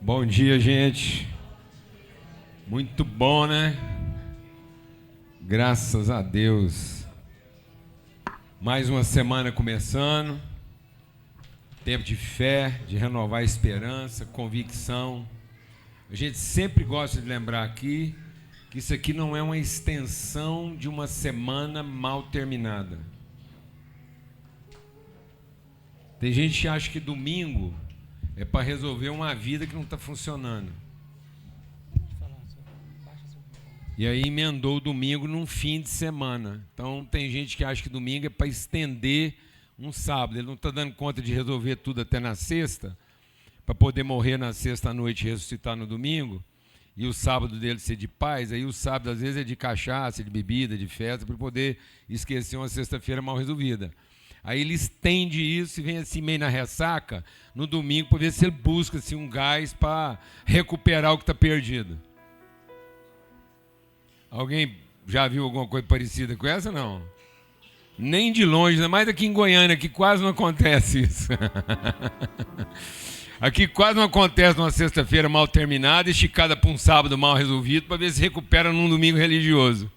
Bom dia, gente. Muito bom, né? Graças a Deus. Mais uma semana começando. Tempo de fé, de renovar a esperança, convicção. A gente sempre gosta de lembrar aqui que isso aqui não é uma extensão de uma semana mal terminada. Tem gente que acha que domingo é para resolver uma vida que não está funcionando. E aí emendou o domingo num fim de semana. Então tem gente que acha que domingo é para estender um sábado. Ele não está dando conta de resolver tudo até na sexta, para poder morrer na sexta à noite e ressuscitar no domingo, e o sábado dele ser de paz. Aí o sábado às vezes é de cachaça, de bebida, de festa, para poder esquecer uma sexta-feira mal resolvida. Aí ele estende isso e vem assim meio na ressaca no domingo para ver se ele busca assim, um gás para recuperar o que está perdido. Alguém já viu alguma coisa parecida com essa? Não. Nem de longe, ainda mais aqui em Goiânia, que quase não acontece isso. Aqui quase não acontece numa sexta-feira mal terminada, esticada para um sábado mal resolvido, para ver se recupera num domingo religioso.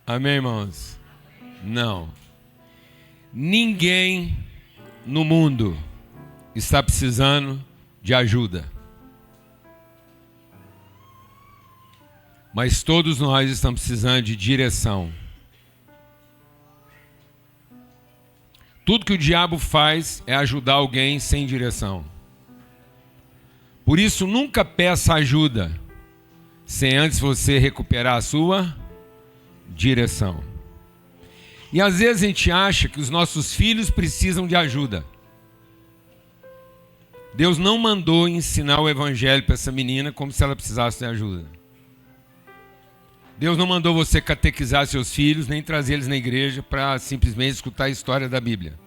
Amém, irmãos? Não. Ninguém no mundo está precisando de ajuda. Mas todos nós estamos precisando de direção. Tudo que o diabo faz é ajudar alguém sem direção. Por isso, nunca peça ajuda sem antes você recuperar a sua direção. E às vezes a gente acha que os nossos filhos precisam de ajuda. Deus não mandou ensinar o evangelho para essa menina como se ela precisasse de ajuda. Deus não mandou você catequizar seus filhos, nem trazer eles na igreja para simplesmente escutar a história da Bíblia.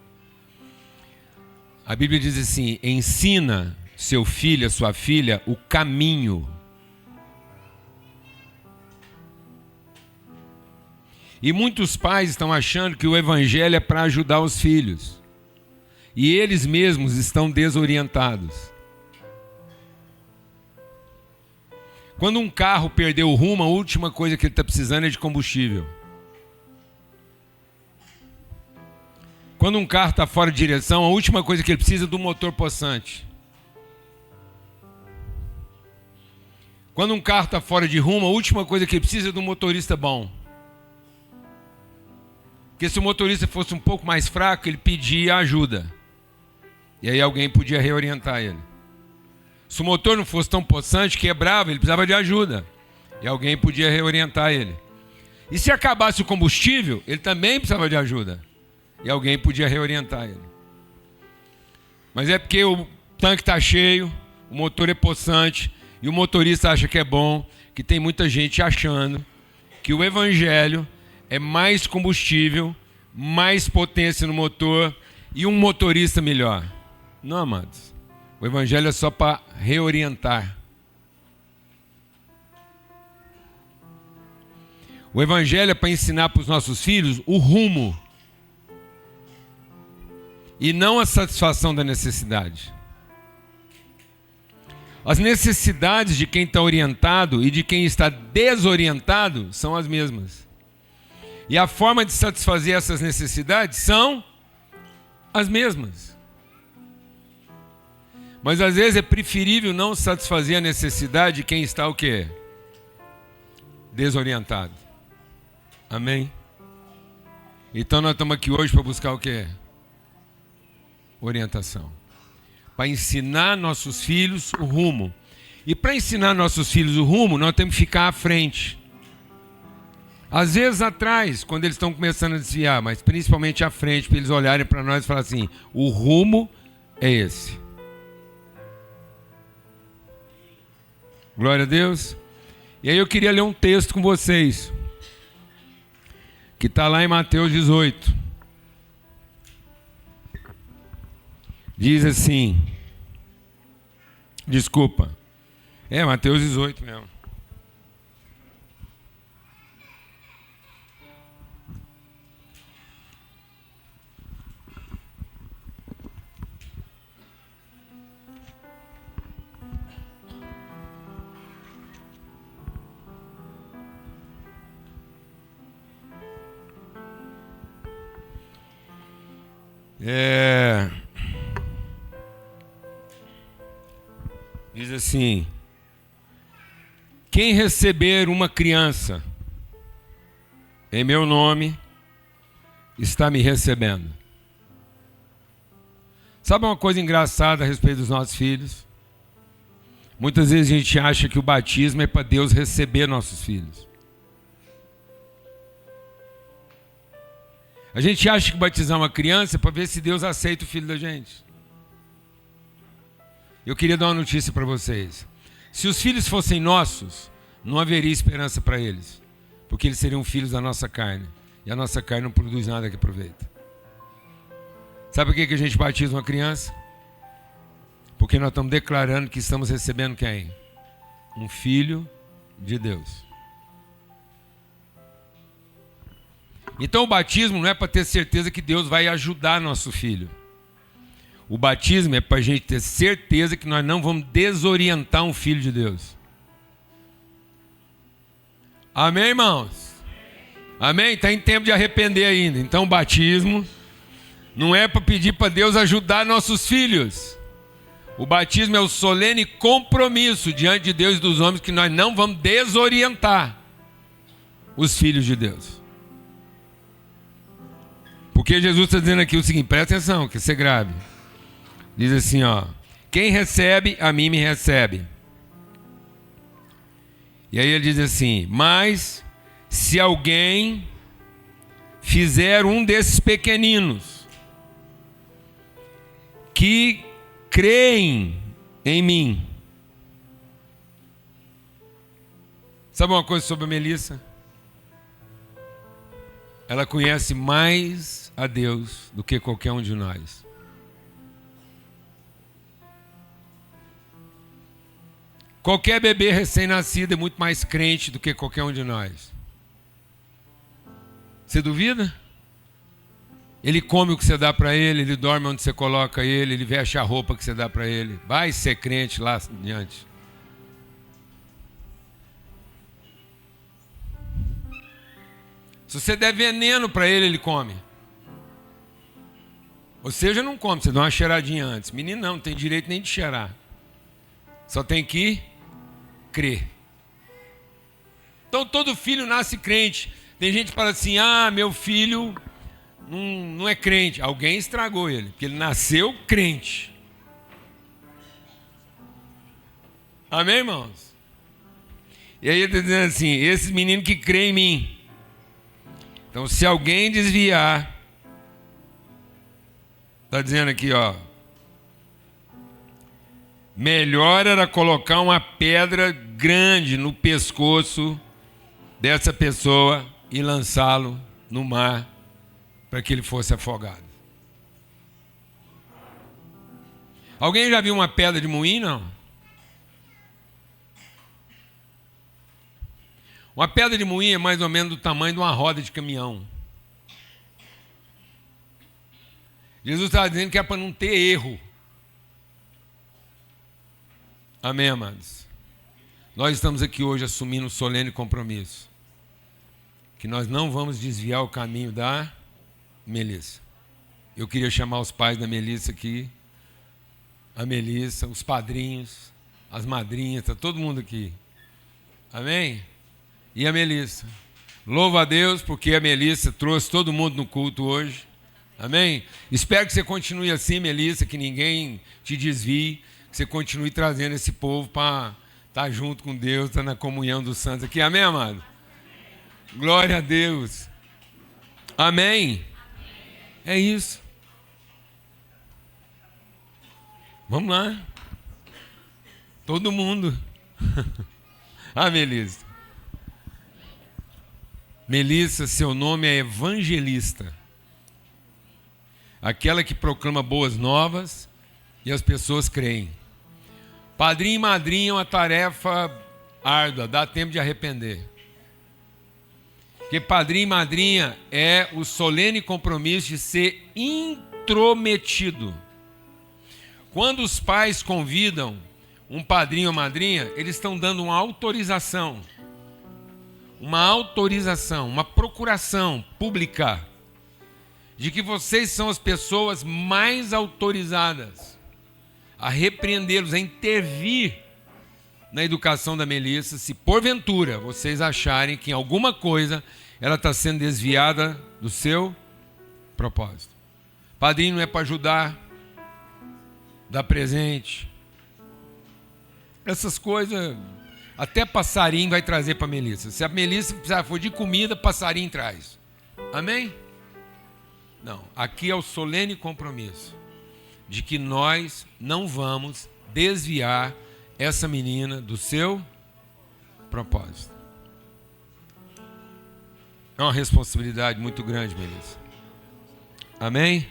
A Bíblia diz assim: ensina seu filho, a sua filha, o caminho. E muitos pais estão achando que o evangelho é para ajudar os filhos. E eles mesmos estão desorientados. Quando um carro perdeu o rumo, a última coisa que ele está precisando é de combustível. Quando um carro está fora de direção, a última coisa que ele precisa é do motor possante. Quando um carro está fora de rumo, a última coisa que ele precisa é do motorista bom. Porque se o motorista fosse um pouco mais fraco, ele pedia ajuda. E aí alguém podia reorientar ele. Se o motor não fosse tão possante, quebrava, ele precisava de ajuda. E alguém podia reorientar ele. E se acabasse o combustível, ele também precisava de ajuda. E alguém podia reorientar ele. Mas é porque o tanque está cheio, o motor é possante, e o motorista acha que é bom, que tem muita gente achando que o evangelho é mais combustível, mais potência no motor e um motorista melhor. Não, amados. O evangelho é só para reorientar. O evangelho é para ensinar para os nossos filhos o rumo. E não a satisfação da necessidade. As necessidades de quem está orientado e de quem está desorientado são as mesmas. E a forma de satisfazer essas necessidades são as mesmas. Mas às vezes é preferível não satisfazer a necessidade de quem está o quê? Desorientado. Amém? Então nós estamos aqui hoje para buscar o quê? Orientação. Para ensinar nossos filhos o rumo. E para ensinar nossos filhos o rumo, nós temos que ficar à frente. Às vezes atrás, quando eles estão começando a desviar, mas principalmente à frente, para eles olharem para nós e falar assim: o rumo é esse. Glória a Deus. E aí eu queria ler um texto com vocês, que está lá em Mateus 18. Diz assim, desculpa, é Mateus 18 mesmo. Diz assim: quem receber uma criança em meu nome está me recebendo. Sabe uma coisa engraçada a respeito dos nossos filhos? Muitas vezes a gente acha que o batismo é para Deus receber nossos filhos. A gente acha que batizar uma criança é para ver se Deus aceita o filho da gente. Eu queria dar uma notícia para vocês. Se os filhos fossem nossos, não haveria esperança para eles, porque eles seriam filhos da nossa carne, e a nossa carne não produz nada que aproveita. Sabe por que a gente batiza uma criança? Porque nós estamos declarando que estamos recebendo quem? Um filho de Deus. Então o batismo não é para ter certeza que Deus vai ajudar nosso filho. O batismo é para a gente ter certeza que nós não vamos desorientar um filho de Deus. Amém, irmãos? Amém? Está em tempo de arrepender ainda. Então o batismo não é para pedir para Deus ajudar nossos filhos. O batismo é o solene compromisso diante de Deus e dos homens que nós não vamos desorientar os filhos de Deus. Porque Jesus está dizendo aqui o seguinte, presta atenção, que você grave. Diz assim, ó: quem recebe, a mim me recebe. E aí ele diz assim: mas se alguém fizer um desses pequeninos que creem em mim. Sabe uma coisa sobre a Melissa? Ela conhece mais a Deus do que qualquer um de nós. Qualquer bebê recém-nascido é muito mais crente do que qualquer um de nós. Você duvida? Ele come o que você dá para ele, ele dorme onde você coloca ele, ele veste a roupa que você dá para ele. Vai ser crente lá adiante. Se você der veneno para ele, ele come. Ou seja, não come, você dá uma cheiradinha antes. Menino não tem direito nem de cheirar. Só tem que crer. Então todo filho nasce crente. Tem gente que fala assim: ah, meu filho não é crente. Alguém estragou ele, porque ele nasceu crente. Amém, irmãos? E aí ele está dizendo assim: esses meninos que creem em mim. Então se alguém desviar, está dizendo aqui, ó, melhor era colocar uma pedra grande no pescoço dessa pessoa e lançá-lo no mar para que ele fosse afogado. Alguém já viu uma pedra de moinho, não? Uma pedra de moinho é mais ou menos do tamanho de uma roda de caminhão. Jesus estava dizendo que é para não ter erro. Amém, amados? Nós estamos aqui hoje assumindo um solene compromisso, que nós não vamos desviar o caminho da Melissa. Eu queria chamar os pais da Melissa aqui, a Melissa, os padrinhos, as madrinhas, está todo mundo aqui. Amém? E a Melissa. Louva a Deus porque a Melissa trouxe todo mundo no culto hoje. Amém? Espero que você continue assim, Melissa, que ninguém te desvie, que você continue trazendo esse povo para estar junto com Deus, estar na comunhão dos santos aqui. Amém, amado? Glória a Deus. Amém? É isso. Vamos lá. Todo mundo. Ah, Melissa. Melissa, seu nome é evangelista. Aquela que proclama boas novas e as pessoas creem. Padrinho e madrinha é uma tarefa árdua, dá tempo de arrepender. Porque padrinho e madrinha é o solene compromisso de ser intrometido. Quando os pais convidam um padrinho ou madrinha, eles estão dando uma autorização, uma procuração pública de que vocês são as pessoas mais autorizadas a repreendê-los, a intervir na educação da Melissa, se porventura vocês acharem que em alguma coisa ela está sendo desviada do seu propósito. Padrinho não é para ajudar, dar presente. Essas coisas, até passarinho vai trazer para a Melissa. Se a Melissa precisar for de comida, passarinho traz. Amém? Não, aqui é o solene compromisso de que nós não vamos desviar essa menina do seu propósito. É uma responsabilidade muito grande, Melissa. Amém?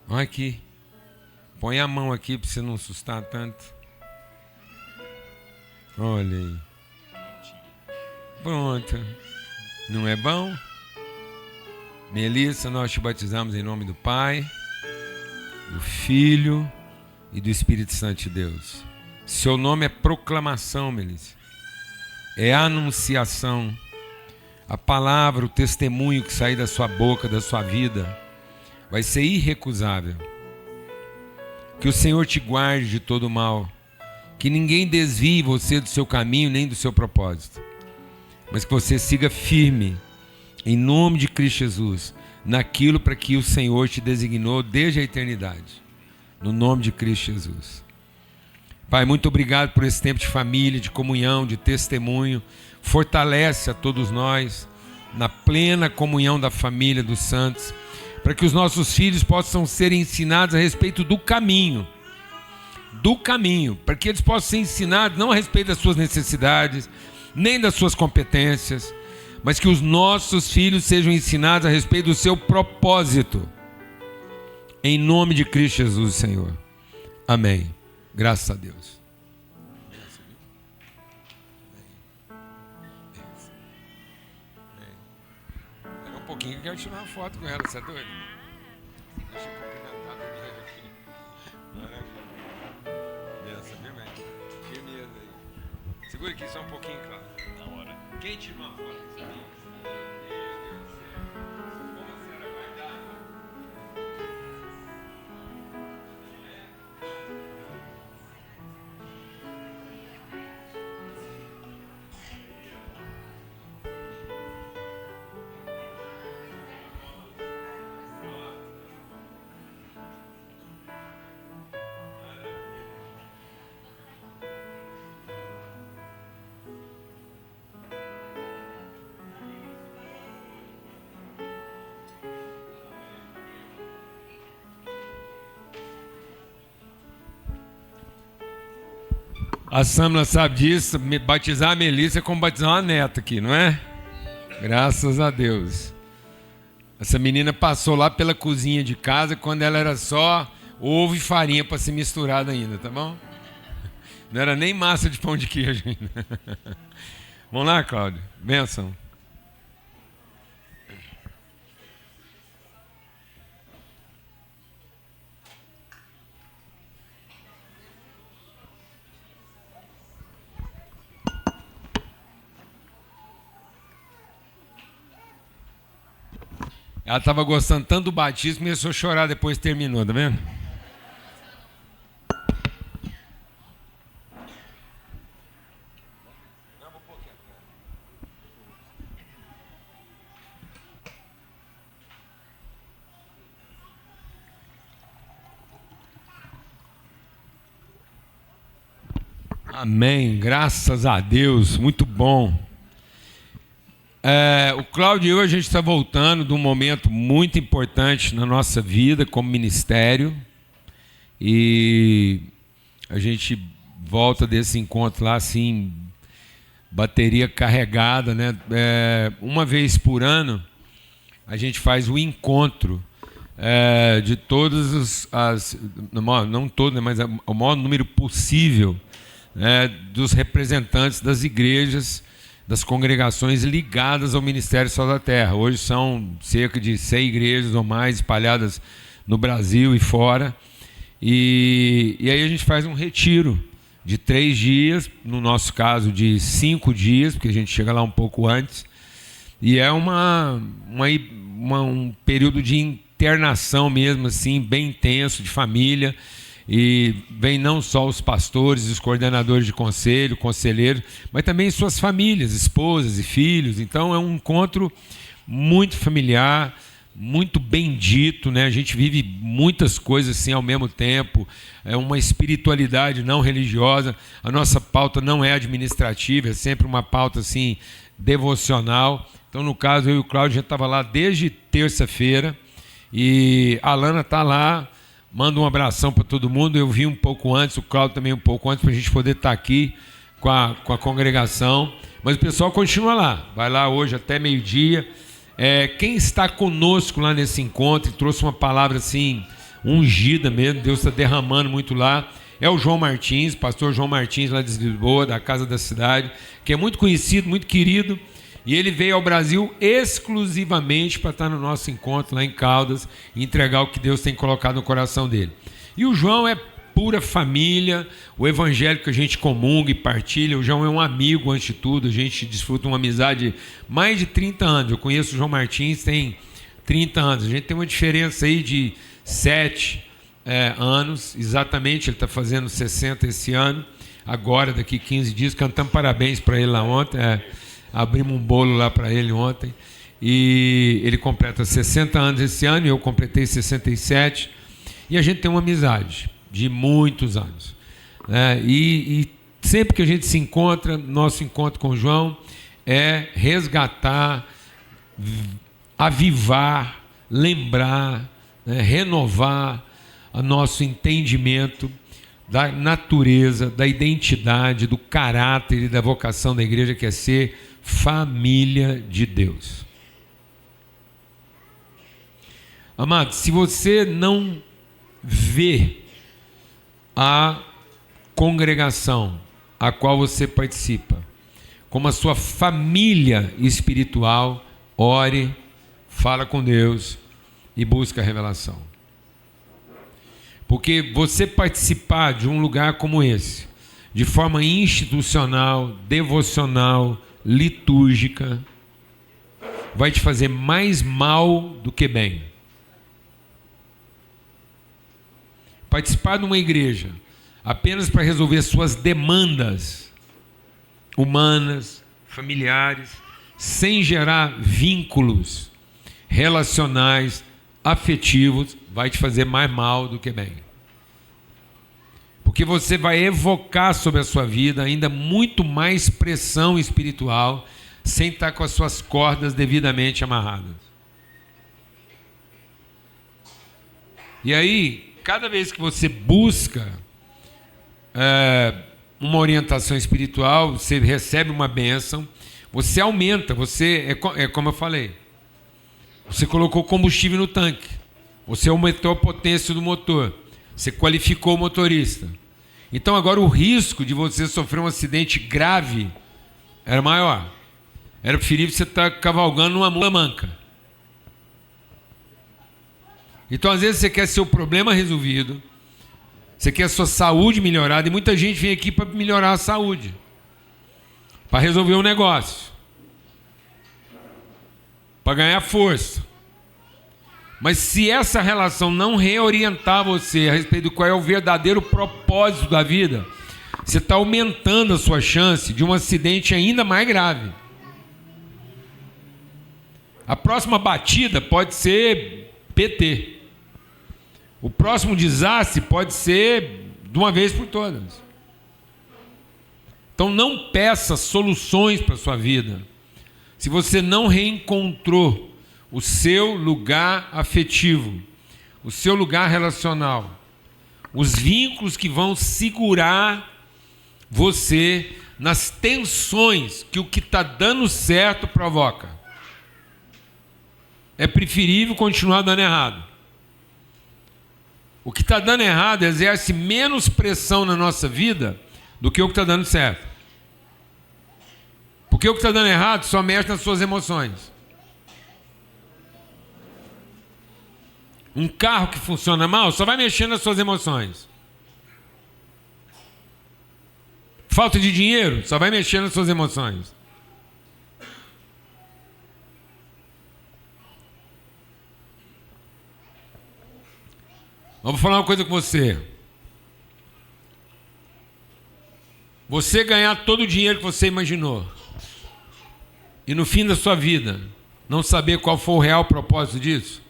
Olha aqui. Põe a mão aqui para você não assustar tanto. Olha aí. Pronto. Não é bom? Melissa, nós te batizamos em nome do Pai, do Filho e do Espírito Santo de Deus. Seu nome é proclamação, Melissa. É anunciação. A palavra, o testemunho que sair da sua boca, da sua vida, vai ser irrecusável. Que o Senhor te guarde de todo mal. Que ninguém desvie você do seu caminho, nem do seu propósito. Mas que você siga firme, em nome de Cristo Jesus, naquilo para que o Senhor te designou desde a eternidade. No nome de Cristo Jesus. Pai, muito obrigado por esse tempo de família, de comunhão, de testemunho. Fortalece a todos nós na plena comunhão da família dos santos, para que os nossos filhos possam ser ensinados a respeito do caminho, para que eles possam ser ensinados não a respeito das suas necessidades, nem das suas competências, mas que os nossos filhos sejam ensinados a respeito do seu propósito. Em nome de Cristo Jesus, Senhor. Amém. Graças a Deus. Pega um pouquinho que eu quero tirar uma foto com ela, você é doido? Deixa eu cumprimentar primeiro aqui. Maravilha. Benção, viu, mãe? Firmeza aí. Segura aqui só um pouquinho, claro. Na hora. Quem tirou uma foto? A Samla sabe disso, batizar a Melissa é como batizar uma neta aqui, não é? Graças a Deus. Essa menina passou lá pela cozinha de casa quando ela era só ovo e farinha para ser misturada ainda, tá bom? Não era nem massa de pão de queijo ainda. Vamos lá, Cláudio. Bênção. Ela estava gostando tanto do batismo, começou a chorar depois que terminou, tá vendo? Amém, graças a Deus, muito bom. O Cláudio e eu, a gente está voltando de um momento muito importante na nossa vida como ministério, e a gente volta desse encontro lá assim, bateria carregada, né? Uma vez por ano a gente faz o encontro de todas não todas, mas o maior número possível dos representantes das igrejas, das congregações ligadas ao Ministério Sal da Terra. Hoje são cerca de 6 igrejas ou mais espalhadas no Brasil e fora. E aí a gente faz um retiro de 3 dias, no nosso caso de 5 dias, porque a gente chega lá um pouco antes. E é uma um período de internação mesmo, assim, bem intenso, de família. E vem não só os pastores, os coordenadores de conselho, conselheiros, mas também suas famílias, esposas e filhos. Então é um encontro muito familiar, muito bendito, né? A gente vive muitas coisas assim ao mesmo tempo. É uma espiritualidade não religiosa. A nossa pauta não é administrativa, é sempre uma pauta assim devocional. Então, no caso, eu e o Cláudio já estava lá desde terça-feira e a Lana está lá. Manda um abração para todo mundo. Eu vim um pouco antes, o Cláudio também um pouco antes, para a gente poder estar aqui com a congregação. Mas o pessoal continua lá. Vai lá hoje até meio-dia. Quem está conosco lá nesse encontro e trouxe uma palavra assim, ungida mesmo, Deus está derramando muito lá, é o João Martins, pastor João Martins lá de Lisboa, da Casa da Cidade, que é muito conhecido, muito querido. E ele veio ao Brasil exclusivamente para estar no nosso encontro lá em Caldas e entregar o que Deus tem colocado no coração dele. E o João é pura família, o evangelho que a gente comunga e partilha. O João é um amigo, antes de tudo, a gente desfruta uma amizade de mais de 30 anos. Eu conheço o João Martins, tem 30 anos. A gente tem uma diferença aí de 7 anos, exatamente. Ele está fazendo 60 esse ano, agora, daqui 15 dias. Cantamos parabéns para ele lá ontem. Abrimos um bolo lá para ele ontem. E ele completa 60 anos esse ano, e eu completei 67. E a gente tem uma amizade de muitos anos. E sempre que a gente se encontra, nosso encontro com o João é resgatar, avivar, lembrar, renovar o nosso entendimento da natureza, da identidade, do caráter e da vocação da igreja, que é ser família de Deus. Amado, se você não vê a congregação a qual você participa como a sua família espiritual, ore, fala com Deus e busca a revelação. Porque você participar de um lugar como esse, de forma institucional, devocional, litúrgica, vai te fazer mais mal do que bem. Participar de uma igreja apenas para resolver suas demandas humanas, familiares, sem gerar vínculos relacionais, afetivos, vai te fazer mais mal do que bem. Porque você vai evocar sobre a sua vida ainda muito mais pressão espiritual, sem estar com as suas cordas devidamente amarradas. E aí, cada vez que você busca uma orientação espiritual, você recebe uma bênção, você aumenta, é como eu falei, você colocou combustível no tanque, você aumentou a potência do motor, você qualificou o motorista. Então agora o risco de você sofrer um acidente grave era maior. Era preferível você estar cavalgando numa mula manca. Então às vezes você quer seu problema resolvido, você quer a sua saúde melhorada, e muita gente vem aqui para melhorar a saúde, para resolver um negócio, para ganhar força. Mas se essa relação não reorientar você a respeito do qual é o verdadeiro propósito da vida, você está aumentando a sua chance de um acidente ainda mais grave. A próxima batida pode ser PT. O próximo desastre pode ser de uma vez por todas. Então não peça soluções para a sua vida se você não reencontrou o seu lugar afetivo, o seu lugar relacional, os vínculos que vão segurar você nas tensões que o que está dando certo provoca. É preferível continuar dando errado. O que está dando errado exerce menos pressão na nossa vida do que o que está dando certo. Porque o que está dando errado só mexe nas suas emoções. Um carro que funciona mal só vai mexer nas suas emoções. Falta de dinheiro só vai mexer nas suas emoções. Eu vou falar uma coisa com você. Você ganhar todo o dinheiro que você imaginou e no fim da sua vida não saber qual foi o real propósito disso,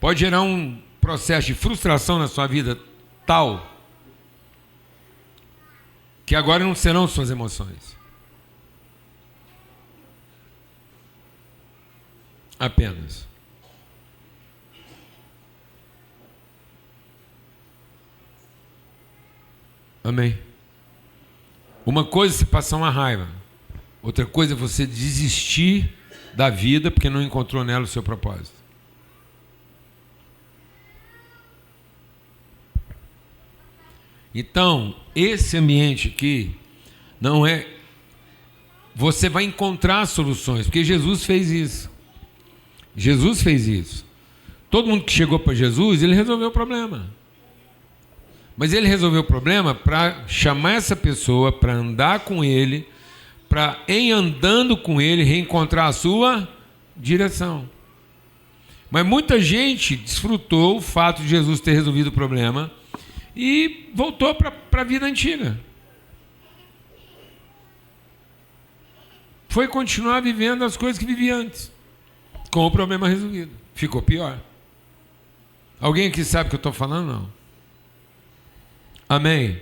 pode gerar um processo de frustração na sua vida tal que agora não serão suas emoções. Apenas. Amém. Uma coisa é se passar uma raiva, outra coisa é você desistir da vida porque não encontrou nela o seu propósito. Então, esse ambiente aqui não é... Você vai encontrar soluções, porque Jesus fez isso. Jesus fez isso. Todo mundo que chegou para Jesus, ele resolveu o problema. Mas ele resolveu o problema para chamar essa pessoa, para andar com ele, para, em andando com ele, reencontrar a sua direção. Mas muita gente desfrutou o fato de Jesus ter resolvido o problema e voltou para a vida antiga. Foi continuar vivendo as coisas que vivia antes, com o problema resolvido. Ficou pior. Alguém aqui sabe o que eu estou falando? Não. Amém?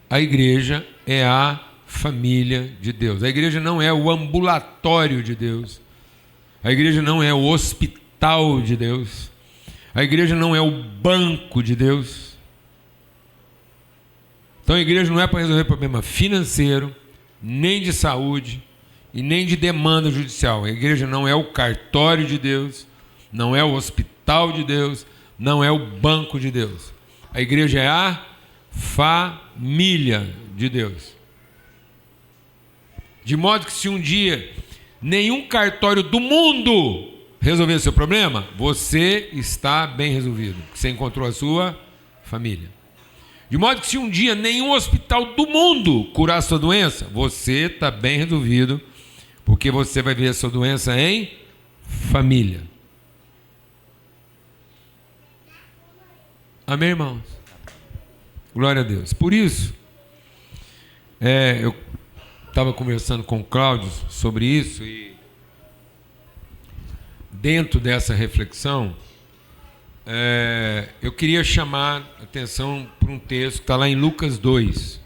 A igreja é a família de Deus. A igreja não é o ambulatório de Deus. A igreja não é o hospital de Deus. A igreja não é o banco de Deus. Então a igreja não é para resolver problema financeiro, nem de saúde e nem de demanda judicial. A igreja não é o cartório de Deus, não é o hospital de Deus, não é o banco de Deus. A igreja é a família de Deus. De modo que se um dia nenhum cartório do mundo resolver seu problema, você está bem resolvido, você encontrou a sua família. De modo que se um dia nenhum hospital do mundo curar a sua doença, você está bem resolvido, porque você vai ver a sua doença em família. Amém, irmãos? Glória a Deus. Por isso, eu estava conversando com o Cláudio sobre isso e dentro dessa reflexão, eu queria chamar a atenção para um texto que está lá em Lucas 2,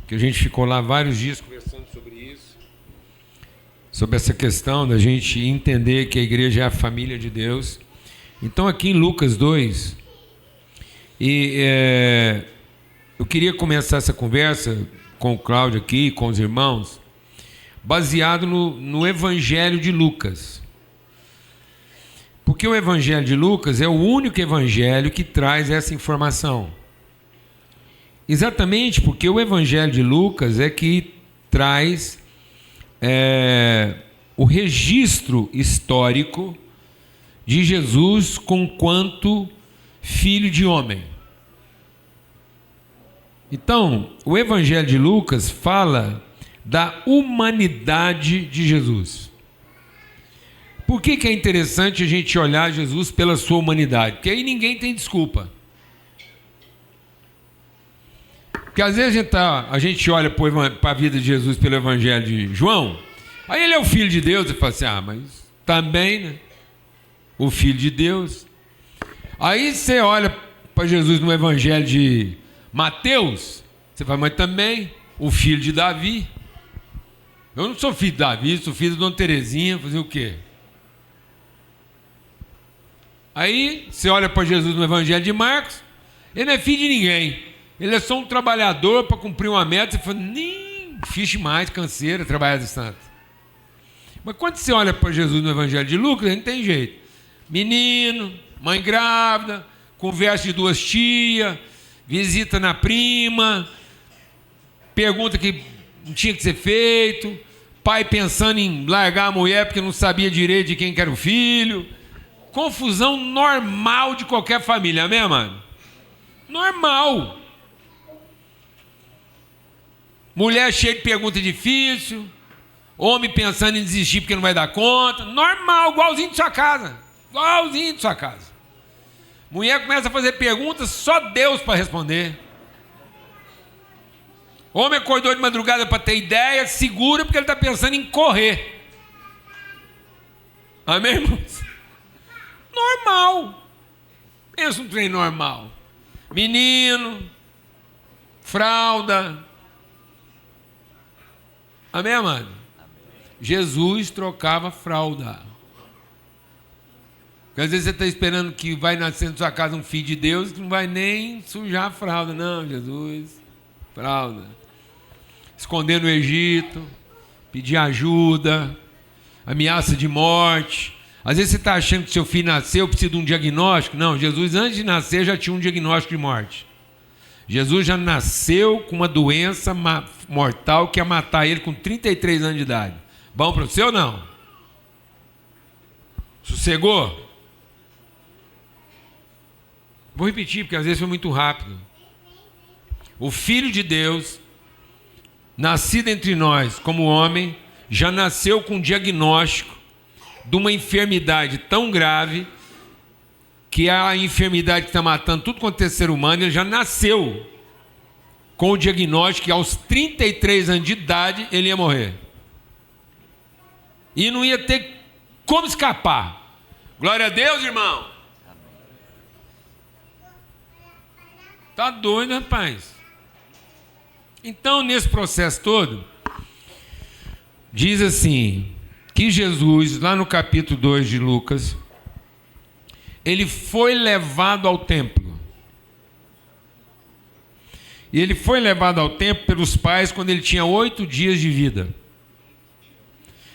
que a gente ficou lá vários dias conversando sobre isso, sobre essa questão da gente entender que a igreja é a família de Deus. Então aqui em Lucas 2, eu queria começar essa conversa com o Cláudio aqui, com os irmãos, baseado no Evangelho de Lucas. Porque o Evangelho de Lucas é o único evangelho que traz essa informação. Exatamente porque o Evangelho de Lucas é que traz o registro histórico de Jesus conquanto filho de homem. Então, o Evangelho de Lucas fala da humanidade de Jesus. Por que é interessante a gente olhar Jesus pela sua humanidade? Porque aí ninguém tem desculpa. Porque às vezes a gente olha para a vida de Jesus pelo Evangelho de João, aí ele é o Filho de Deus, e fala assim, mas também, né? O Filho de Deus. Aí você olha para Jesus no Evangelho de Mateus, você fala, mas também o filho de Davi. Eu não sou filho de Davi, sou filho de Dona Terezinha, fazer o quê? Aí você olha para Jesus no Evangelho de Marcos, ele não é filho de ninguém, ele é só um trabalhador para cumprir uma meta. Você fala, nem fixe mais, canseira, trabalhar distante. Mas quando você olha para Jesus no Evangelho de Lucas, não tem jeito. Menino, mãe grávida, conversa de duas tias, visita na prima, pergunta que não tinha que ser feito, pai pensando em largar a mulher porque não sabia direito de quem que era o filho. Confusão normal de qualquer família, amém, mano? Normal. Mulher cheia de pergunta difícil, homem pensando em desistir porque não vai dar conta. Normal, igualzinho de sua casa. Igualzinho de sua casa. Mulher começa a fazer perguntas, só Deus para responder. Homem acordou de madrugada para ter ideia, segura porque ele está pensando em correr. Amém, irmãos? Normal. Pensa um trem normal. Menino, fralda. Amém, amado? Jesus trocava fralda. Porque às vezes você está esperando que vai nascer na sua casa um filho de Deus que não vai nem sujar a fralda. Não, Jesus, fralda. Esconder no Egito, pedir ajuda, ameaça de morte. Às vezes você está achando que seu filho nasceu, precisa de um diagnóstico. Não, Jesus antes de nascer já tinha um diagnóstico de morte. Jesus já nasceu com uma doença mortal que ia matar ele com 33 anos de idade. Bom para você ou não? Sossegou? Vou repetir, porque às vezes foi muito rápido. O Filho de Deus, nascido entre nós como homem, já nasceu com um diagnóstico de uma enfermidade tão grave, que é a enfermidade que está matando tudo quanto é ser humano. Ele já nasceu com o diagnóstico que aos 33 anos de idade ele ia morrer. E não ia ter como escapar. Glória a Deus, irmão. Tá doido, rapaz. Então, nesse processo todo, diz assim, que Jesus, lá no capítulo 2 de Lucas, ele foi levado ao templo. E ele foi levado ao templo pelos pais quando ele tinha 8 dias de vida.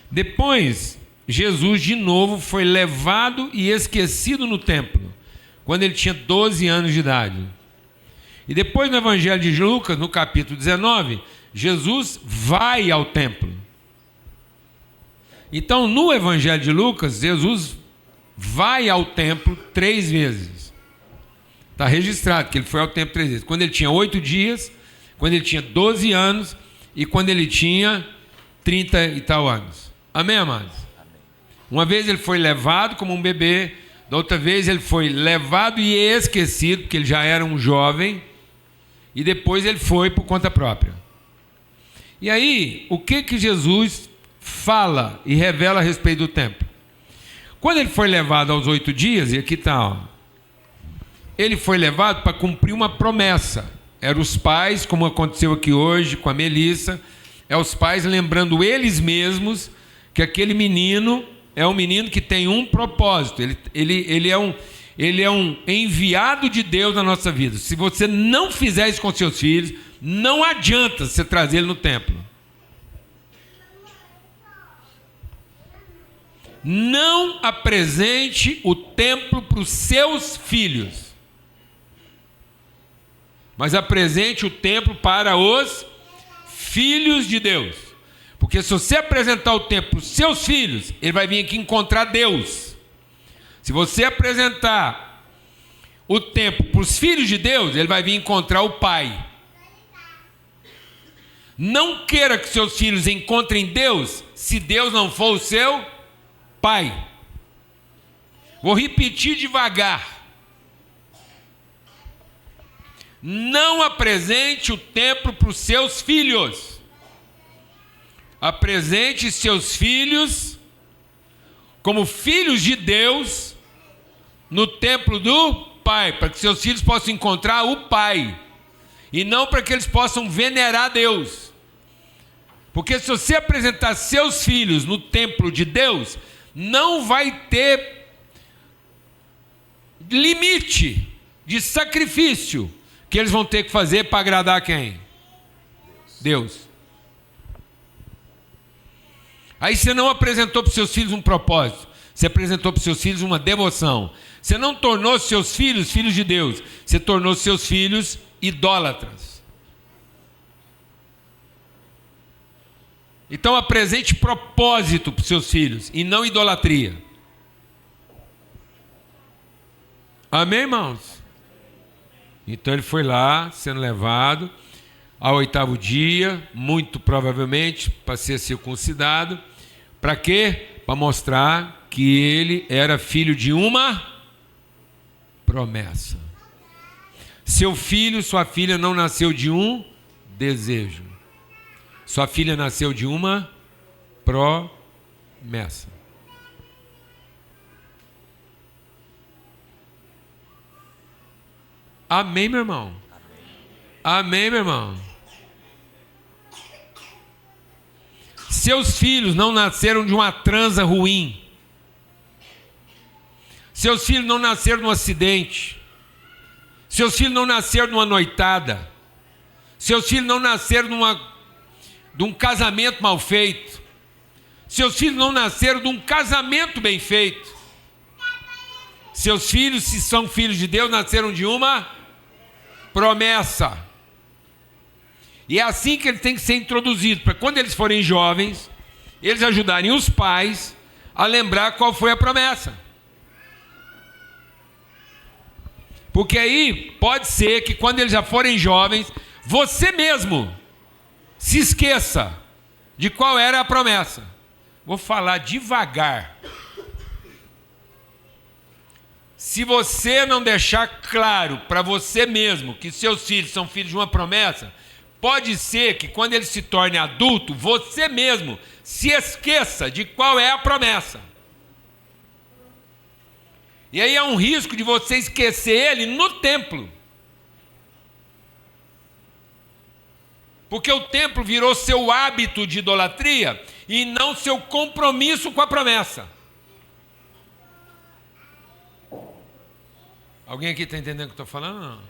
Depois, Jesus de novo foi levado e esquecido no templo, quando ele tinha 12 anos de idade. E depois no Evangelho de Lucas, no capítulo 19, Jesus vai ao templo. Então, no Evangelho de Lucas, Jesus vai ao templo 3 vezes. Está registrado que ele foi ao templo 3 vezes. Quando ele tinha 8 dias, quando ele tinha 12 anos e quando ele tinha 30 e tal anos. Amém, amados? Amém. Uma vez ele foi levado como um bebê, da outra vez ele foi levado e esquecido, porque ele já era um jovem, e depois ele foi por conta própria. E aí, o que Jesus fala e revela a respeito do templo? Quando ele foi levado aos 8 dias, e aqui está, ele foi levado para cumprir uma promessa. Eram os pais, como aconteceu aqui hoje com a Melissa, é os pais lembrando eles mesmos que aquele menino é um menino que tem um propósito. Ele é um enviado de Deus na nossa vida. Se você não fizer isso com seus filhos, não adianta você trazer ele no templo. Não apresente o templo para os seus filhos, mas apresente o templo para os filhos de Deus. Porque se você apresentar o templo para os seus filhos, ele vai vir aqui encontrar Deus. Se você apresentar o templo para os filhos de Deus, ele vai vir encontrar o Pai. Não queira que seus filhos encontrem Deus, se Deus não for o seu Pai. Vou repetir devagar. Não apresente o templo para os seus filhos. Apresente seus filhos como filhos de Deus no templo do Pai, para que seus filhos possam encontrar o Pai, e não para que eles possam venerar Deus. Porque se você apresentar seus filhos no templo de Deus, não vai ter limite de sacrifício que eles vão ter que fazer para agradar quem? Deus. Aí você não apresentou para os seus filhos um propósito, você apresentou para os seus filhos uma devoção. Você não tornou seus filhos filhos de Deus, você tornou seus filhos idólatras. Então apresente propósito para os seus filhos e não idolatria. Amém, irmãos? Então ele foi lá, sendo levado ao 8º dia, muito provavelmente para ser circuncidado. Para quê? Para mostrar que ele era filho de uma promessa. Seu filho, sua filha não nasceu de um desejo. Sua filha nasceu de uma promessa. Amém, meu irmão? Amém, meu irmão? Seus filhos não nasceram de uma transa ruim. Seus filhos não nasceram de um acidente. Seus filhos não nasceram de uma noitada. Seus filhos não nasceram de um casamento mal feito. Seus filhos não nasceram de um casamento bem feito. Seus filhos, se são filhos de Deus, nasceram de uma promessa. E é assim que eles têm que ser introduzidos, para quando eles forem jovens, eles ajudarem os pais a lembrar qual foi a promessa. Porque aí pode ser que quando eles já forem jovens, você mesmo se esqueça de qual era a promessa. Vou falar devagar. Se você não deixar claro para você mesmo que seus filhos são filhos de uma promessa, pode ser que quando eles se tornem adultos, você mesmo se esqueça de qual é a promessa. E aí há um risco de você esquecer ele no templo. Porque o templo virou seu hábito de idolatria e não seu compromisso com a promessa. Alguém aqui está entendendo o que eu estou falando? Não.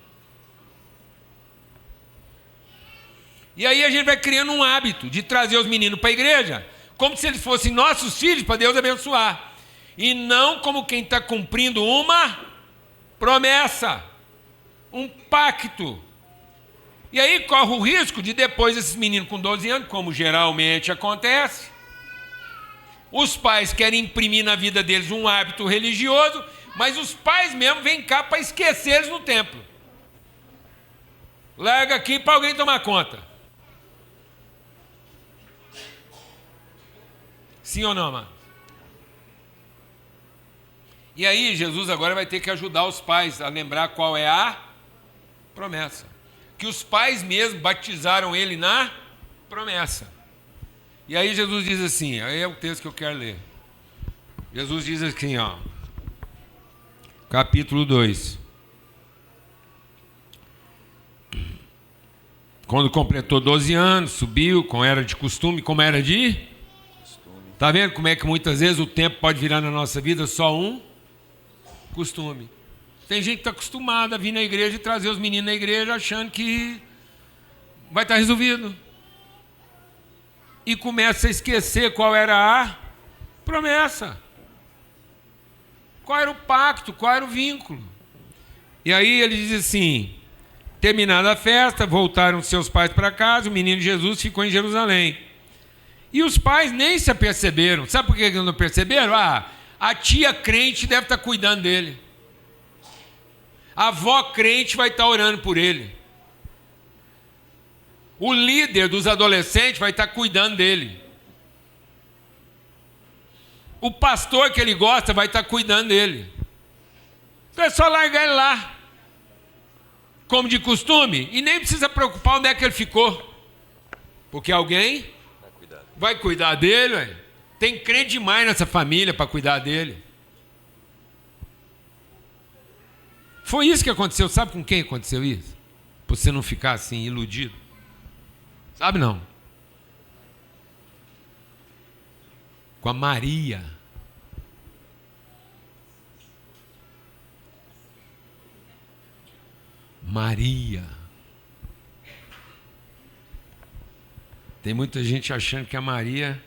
E aí a gente vai criando um hábito de trazer os meninos para a igreja, como se eles fossem nossos filhos para Deus abençoar. E não como quem está cumprindo uma promessa, um pacto. E aí corre o risco de depois esses meninos com 12 anos, como geralmente acontece, os pais querem imprimir na vida deles um hábito religioso, mas os pais mesmo vêm cá para esquecer eles no templo. Larga aqui para alguém tomar conta. Sim ou não, mano? E aí Jesus agora vai ter que ajudar os pais a lembrar qual é a promessa. Que os pais mesmo batizaram ele na promessa. E aí Jesus diz assim, aí é o texto que eu quero ler. Jesus diz assim, ó, capítulo 2. Quando completou 12 anos, subiu, como era de costume, como era de costume. Tá vendo como é que muitas vezes o tempo pode virar na nossa vida só um costume. Tem gente que está acostumada a vir na igreja e trazer os meninos na igreja achando que vai estar resolvido. E começa a esquecer qual era a promessa. Qual era o pacto, qual era o vínculo. E aí ele diz assim, terminada a festa, voltaram seus pais para casa, o menino Jesus ficou em Jerusalém. E os pais nem se aperceberam. Sabe por que eles não perceberam? A tia crente deve estar cuidando dele. A avó crente vai estar orando por ele. O líder dos adolescentes vai estar cuidando dele. O pastor que ele gosta vai estar cuidando dele. Então é só largar ele lá, como de costume, e nem precisa preocupar onde é que ele ficou. Porque alguém vai cuidar dele, ué. Tem crente demais nessa família para cuidar dele. Foi isso que aconteceu. Sabe com quem aconteceu isso? Para você não ficar assim, iludido. Sabe não? Com a Maria. Maria. Tem muita gente achando que a Maria.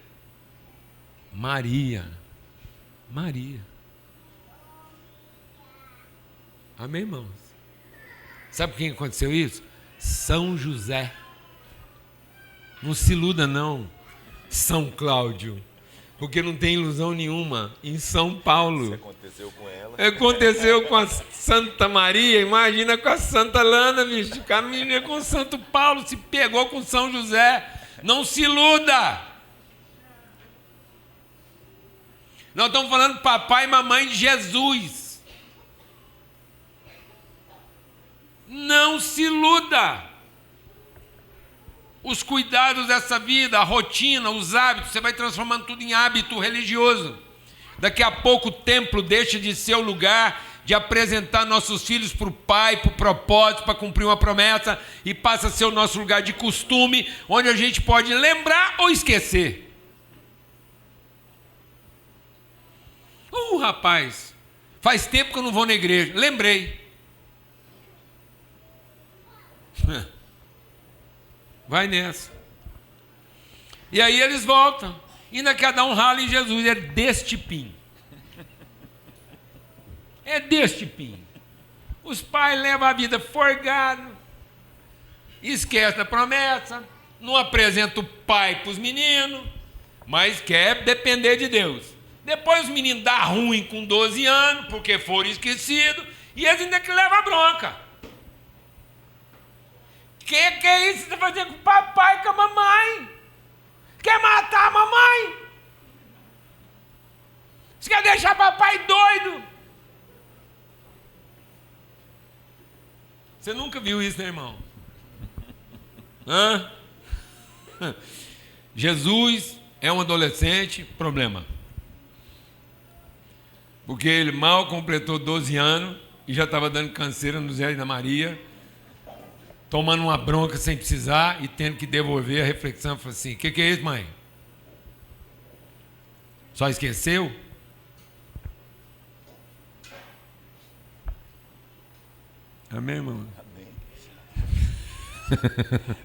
Amém, irmãos? Sabe por quem aconteceu isso? São José. Não se iluda não, São Cláudio, porque não tem ilusão nenhuma em São Paulo. Isso aconteceu com ela. Aconteceu com a Santa Maria, imagina com a Santa Lana, bicho. Caminha com Santo Paulo, se pegou com São José. Não se iluda. Nós estamos falando papai e mamãe de Jesus. Não se iluda. Os cuidados dessa vida, a rotina, os hábitos, você vai transformando tudo em hábito religioso. Daqui a pouco o templo deixa de ser o lugar de apresentar nossos filhos para o Pai, para o propósito, para cumprir uma promessa, e passa a ser o nosso lugar de costume, onde a gente pode lembrar ou esquecer. Rapaz, faz tempo que eu não vou na igreja. Lembrei. Vai nessa. E aí eles voltam. Ainda quer dar um ralo em Jesus. É desse tipinho. É desse tipinho. Os pais levam a vida forgado, esquece da promessa, não apresenta o pai para os meninos, mas quer depender de Deus. Depois os meninos dão ruim com 12 anos, porque foram esquecidos, e eles ainda que levam a bronca. Que é isso que você está fazendo com o papai e com a mamãe? Quer matar a mamãe? Você quer deixar papai doido? Você nunca viu isso, né, irmão? Hã? Jesus é um adolescente, problema. Porque ele mal completou 12 anos e já estava dando canseira no Zé e na Maria, tomando uma bronca sem precisar e tendo que devolver a reflexão. Falou assim: o que é isso, mãe? Só esqueceu? Amém, irmão? Amém.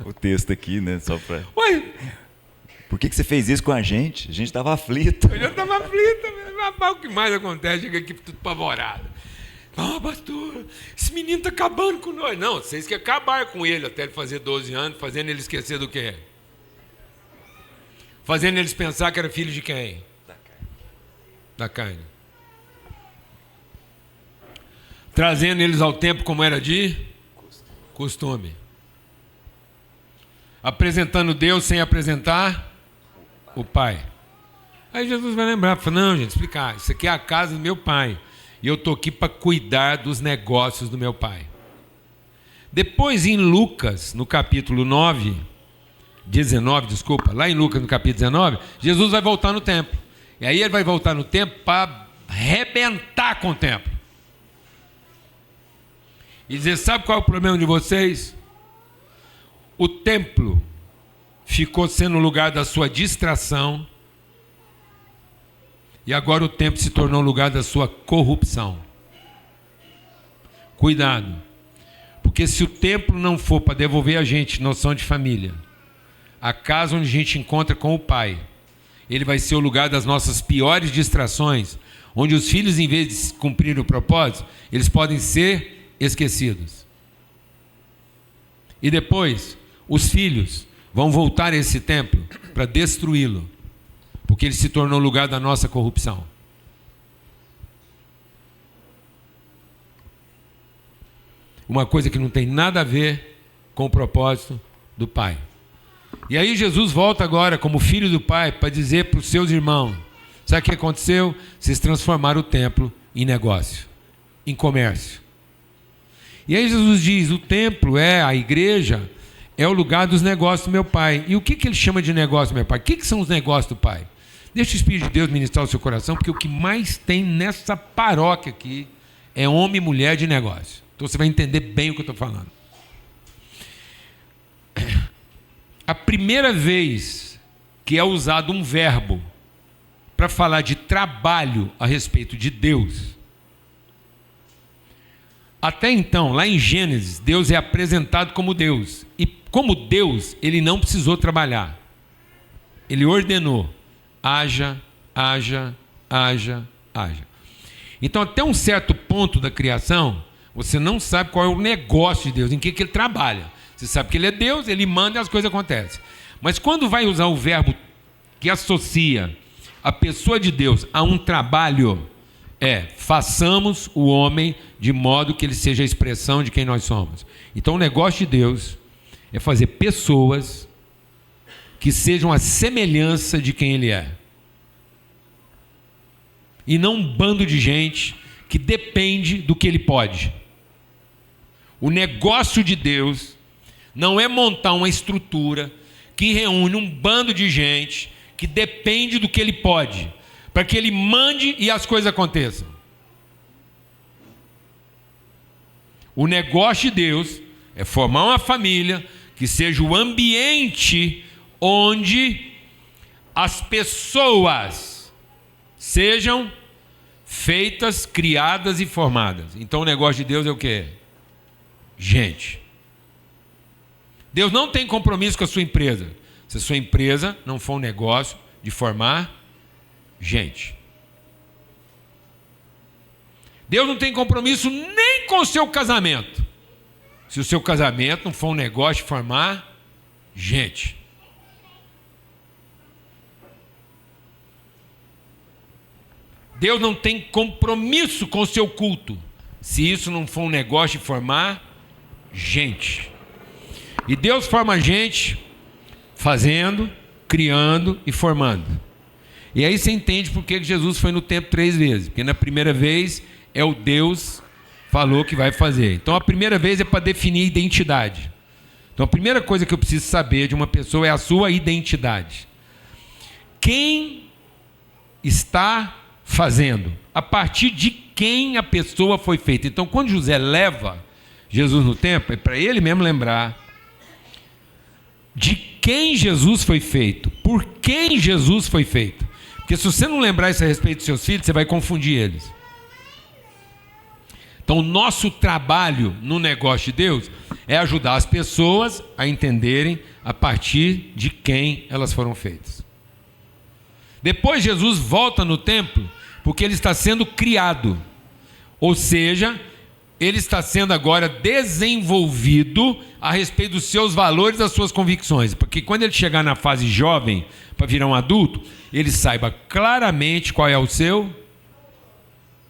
O texto aqui, né? Só para. Ué, Por que você fez isso com a gente? A gente estava aflito. eu já estava aflito. O que mais acontece? Chega aqui tudo apavorado. Pastor, esse menino está acabando com nós. Não, vocês que acabaram com ele até ele fazer 12 anos, fazendo ele esquecer do que é. Fazendo eles pensar que era filho de quem? Da carne. Trazendo eles ao tempo como era de costume. Apresentando Deus sem apresentar o Pai. Aí Jesus vai lembrar, fala: não, gente, explicar, isso aqui é a casa do meu Pai, e eu estou aqui para cuidar dos negócios do meu Pai. Depois em Lucas, no capítulo 19, lá em Lucas no capítulo 19, Jesus vai voltar no templo. E aí ele vai voltar no templo para arrebentar com o templo. E dizer: sabe qual é o problema de vocês? O templo ficou sendo o lugar da sua distração, e agora o templo se tornou o lugar da sua corrupção. Cuidado, porque se o templo não for para devolver a gente noção de família, a casa onde a gente encontra com o Pai, ele vai ser o lugar das nossas piores distrações, onde os filhos, em vez de cumprir o propósito, eles podem ser esquecidos. E depois, os filhos vão voltar a esse templo para destruí-lo, porque ele se tornou o lugar da nossa corrupção. Uma coisa que não tem nada a ver com o propósito do Pai. E aí Jesus volta agora como filho do Pai para dizer para os seus irmãos: sabe o que aconteceu? Vocês transformaram o templo em negócio, em comércio. E aí Jesus diz: o templo a igreja, é o lugar dos negócios do meu Pai. E o que ele chama de negócio do meu Pai? O que são os negócios do Pai? Deixa o Espírito de Deus ministrar o seu coração, porque o que mais tem nessa paróquia aqui é homem e mulher de negócio. Então você vai entender bem o que eu estou falando. A primeira vez que é usado um verbo para falar de trabalho a respeito de Deus, até então, lá em Gênesis, Deus é apresentado como Deus. E como Deus, ele não precisou trabalhar. Ele ordenou: haja, haja, haja, haja. Então, até um certo ponto da criação, você não sabe qual é o negócio de Deus, em que ele trabalha. Você sabe que ele é Deus, ele manda e as coisas acontecem. Mas quando vai usar o verbo que associa a pessoa de Deus a um trabalho, façamos o homem de modo que ele seja a expressão de quem nós somos. Então o negócio de Deus é fazer pessoas que sejam a semelhança de quem ele é. E não um bando de gente que depende do que ele pode. O negócio de Deus não é montar uma estrutura que reúne um bando de gente que depende do que ele pode, para que ele mande e as coisas aconteçam. O negócio de Deus é formar uma família que seja o ambiente onde as pessoas sejam feitas, criadas e formadas. Então o negócio de Deus é o quê? Gente. Deus não tem compromisso com a sua empresa. Se a sua empresa não for um negócio de formar gente. Deus não tem compromisso nem com o seu casamento. Se o seu casamento não for um negócio de formar gente. Deus não tem compromisso com o seu culto, se isso não for um negócio de formar gente. E Deus forma gente fazendo, criando e formando. E aí você entende por que Jesus foi no templo 3 vezes. Porque na primeira vez é o Deus falou que vai fazer. Então a primeira vez é para definir identidade. Então a primeira coisa que eu preciso saber de uma pessoa é a sua identidade. Quem está fazendo? A partir de quem a pessoa foi feita. Então quando José leva Jesus no templo, é para ele mesmo lembrar de quem Jesus foi feito, por quem Jesus foi feito. Porque se você não lembrar isso a respeito dos seus filhos, você vai confundir eles. Então o nosso trabalho no negócio de Deus é ajudar as pessoas a entenderem a partir de quem elas foram feitas. Depois Jesus volta no templo porque ele está sendo criado, ou seja, ele está sendo agora desenvolvido a respeito dos seus valores, das suas convicções, porque quando ele chegar na fase jovem, para virar um adulto, ele saiba claramente qual é o seu.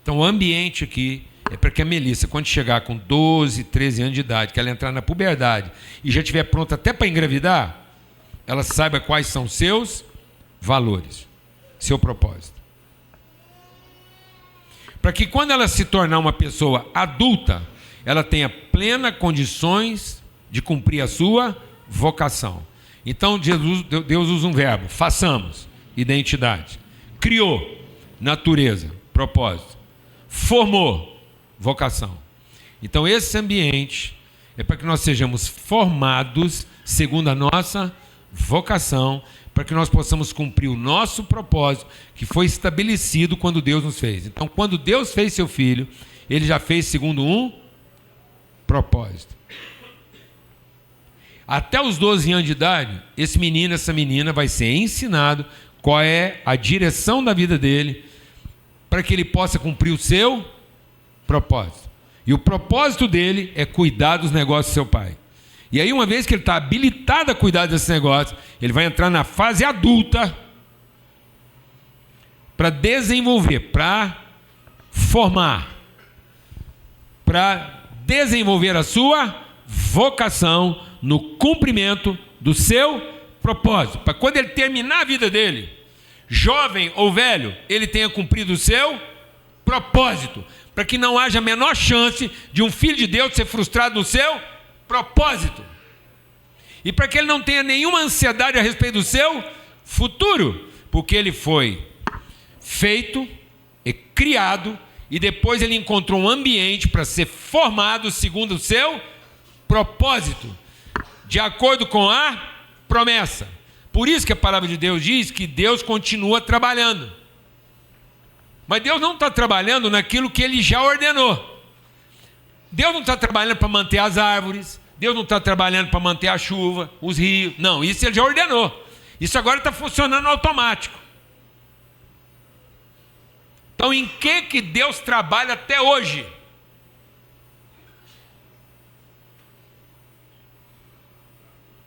Então o ambiente aqui é para que a Melissa, quando chegar com 12, 13 anos de idade, que ela entrar na puberdade e já estiver pronta até para engravidar, ela saiba quais são seus valores, seu propósito. Para que quando ela se tornar uma pessoa adulta, ela tenha plenas condições de cumprir a sua vocação. Então Deus usa um verbo, façamos, identidade. Criou, natureza, propósito. Formou, vocação. Então esse ambiente é para que nós sejamos formados segundo a nossa vocação, para que nós possamos cumprir o nosso propósito que foi estabelecido quando Deus nos fez. Então, quando Deus fez seu filho, ele já fez segundo um propósito. Até os 12 anos de idade, esse menino, essa menina vai ser ensinado qual é a direção da vida dele, para que ele possa cumprir o seu propósito. E o propósito dele é cuidar dos negócios do seu pai. E aí, uma vez que ele está habilitado a cuidar desse negócio, ele vai entrar na fase adulta para desenvolver, para formar, para desenvolver a sua vocação no cumprimento do seu propósito. Para quando ele terminar a vida dele, jovem ou velho, ele tenha cumprido o seu propósito. Para que não haja a menor chance de um filho de Deus ser frustrado no seu propósito. E para que ele não tenha nenhuma ansiedade a respeito do seu futuro, porque ele foi feito e criado e depois ele encontrou um ambiente para ser formado segundo o seu propósito, de acordo com a promessa. Por isso que a palavra de Deus diz que Deus continua trabalhando. Mas Deus não está trabalhando naquilo que ele já ordenou. Deus não está trabalhando para manter as árvores, Deus não está trabalhando para manter a chuva, os rios. Não, isso ele já ordenou. Isso agora está funcionando automático. Então, em que Deus trabalha até hoje?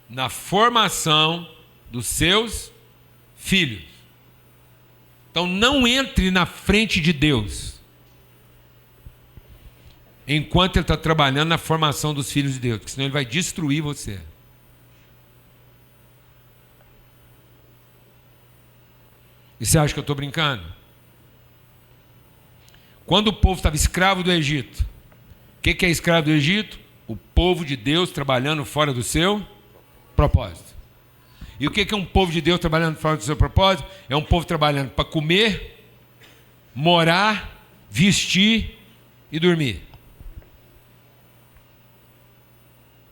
Na formação dos seus filhos. Então, não entre na frente de Deus enquanto ele está trabalhando na formação dos filhos de Deus, porque senão ele vai destruir você. E você acha que eu estou brincando? Quando o povo estava escravo do Egito, o que é escravo do Egito? O povo de Deus trabalhando fora do seu propósito. E o que é um povo de Deus trabalhando fora do seu propósito? É um povo trabalhando para comer, morar, vestir e dormir.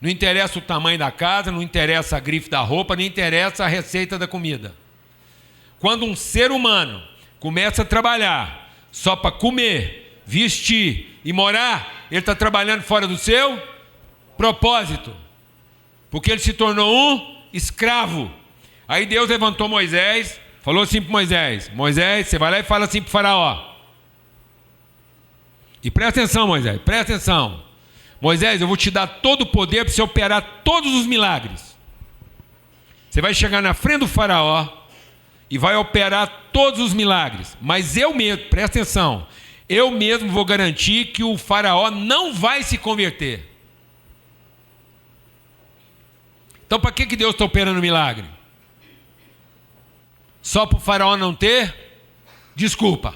Não interessa o tamanho da casa, não interessa a grife da roupa, não interessa a receita da comida. Quando um ser humano começa a trabalhar só para comer, vestir e morar, ele está trabalhando fora do seu propósito. Porque ele se tornou um escravo. Aí Deus levantou Moisés, falou assim para Moisés: Moisés, você vai lá e fala assim para o faraó. E presta atenção, Moisés, presta atenção. Moisés, eu vou te dar todo o poder para você operar todos os milagres. Você vai chegar na frente do faraó e vai operar todos os milagres. Mas eu mesmo, presta atenção, eu mesmo vou garantir que o faraó não vai se converter. Então para que Deus está operando milagre? Só para o faraó não ter desculpa.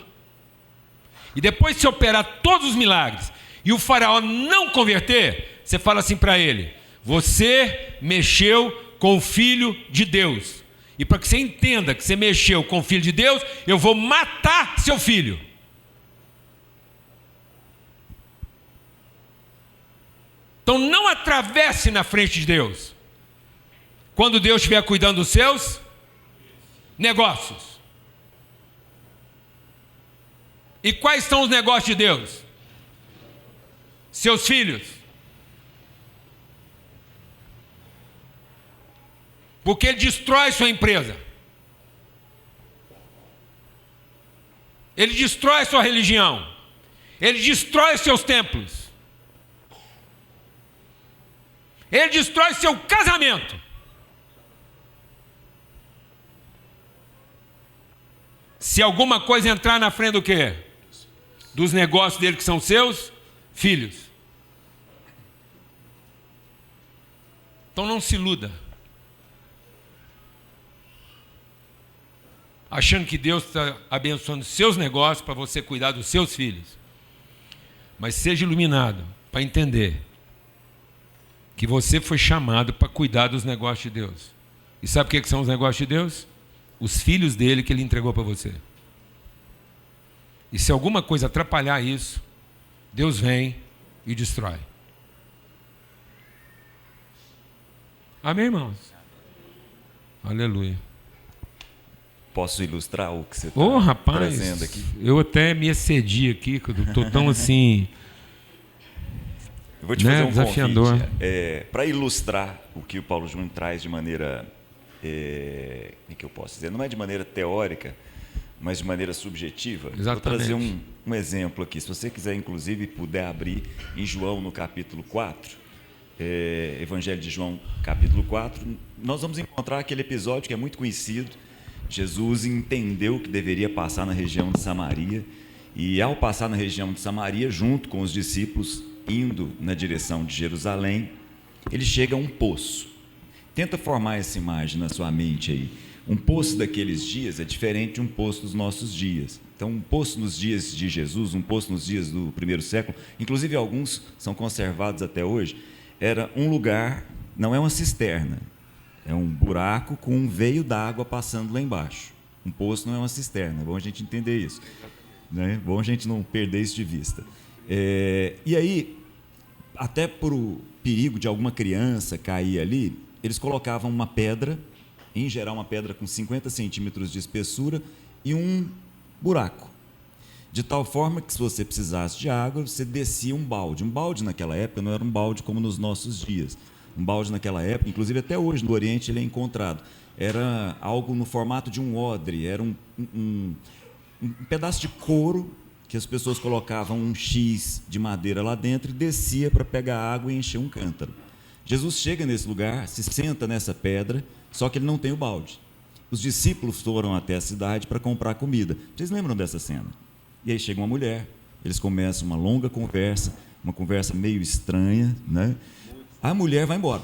E depois de você operar todos os milagres e o faraó não converter, você fala assim para ele: você mexeu com o Filho de Deus. E para que você entenda que você mexeu com o Filho de Deus, eu vou matar seu filho. Então não atravesse na frente de Deus quando Deus estiver cuidando dos seus negócios. E quais são os negócios de Deus? Seus filhos. Porque ele destrói sua empresa. Ele destrói sua religião. Ele destrói seus templos. Ele destrói seu casamento. Se alguma coisa entrar na frente do quê? Dos negócios dele, que são seus filhos. Então não se iluda, achando que Deus está abençoando seus negócios para você cuidar dos seus filhos. Mas seja iluminado para entender que você foi chamado para cuidar dos negócios de Deus. E sabe o que são os negócios de Deus? Os filhos dele que ele entregou para você. E se alguma coisa atrapalhar isso, Deus vem e destrói. Amém, irmãos? Aleluia. Posso ilustrar o que você está trazendo aqui? Eu até me excedi aqui, que eu estou tão assim... Eu vou te fazer um desafiador. Convite. Para ilustrar o que o Paulo Júnior traz de maneira... como é que eu posso dizer? Não é de maneira teórica, mas de maneira subjetiva. Exatamente. Vou trazer um exemplo aqui. Se você quiser, inclusive, puder abrir em João, no capítulo 4, Evangelho de João, capítulo 4, nós vamos encontrar aquele episódio que é muito conhecido. Jesus entendeu que deveria passar na região de Samaria, e ao passar na região de Samaria, junto com os discípulos, indo na direção de Jerusalém, ele chega a um poço. Tenta formar essa imagem na sua mente aí. Um poço daqueles dias é diferente de um poço dos nossos dias. Então, um poço nos dias de Jesus, um poço nos dias do primeiro século, inclusive alguns são conservados até hoje, era um lugar, não é uma cisterna, é um buraco com um veio d'água passando lá embaixo. Um poço não é uma cisterna, é bom a gente entender isso, né? É bom a gente não perder isso de vista. E aí, até por o perigo de alguma criança cair ali, eles colocavam uma pedra, em geral uma pedra com 50 centímetros de espessura, e um buraco. De tal forma que, se você precisasse de água, você descia um balde. Um balde naquela época não era um balde como nos nossos dias. Um balde naquela época, inclusive até hoje no Oriente ele é encontrado, era algo no formato de um odre, era um pedaço de couro que as pessoas colocavam um X de madeira lá dentro e descia para pegar água e encher um cântaro. Jesus chega nesse lugar, se senta nessa pedra, só que ele não tem o balde. Os discípulos foram até a cidade para comprar comida. Vocês lembram dessa cena? E aí chega uma mulher, eles começam uma longa conversa, uma conversa meio estranha, né? A mulher vai embora.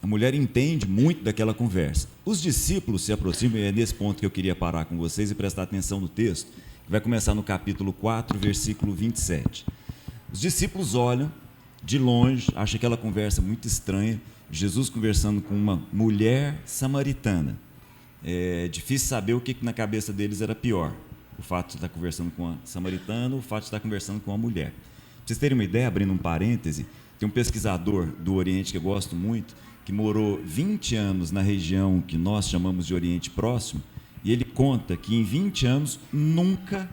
A mulher entende muito daquela conversa. Os discípulos se aproximam, e é nesse ponto que eu queria parar com vocês e prestar atenção no texto, que vai começar no capítulo 4, versículo 27. Os discípulos olham de longe, acha aquela conversa muito estranha, Jesus conversando com uma mulher samaritana. É difícil saber o que na cabeça deles era pior, o fato de estar conversando com uma samaritana ou o fato de estar conversando com uma mulher. Para vocês terem uma ideia, abrindo um parêntese, tem um pesquisador do Oriente que eu gosto muito, que morou 20 anos na região que nós chamamos de Oriente Próximo, e ele conta que em 20 anos nunca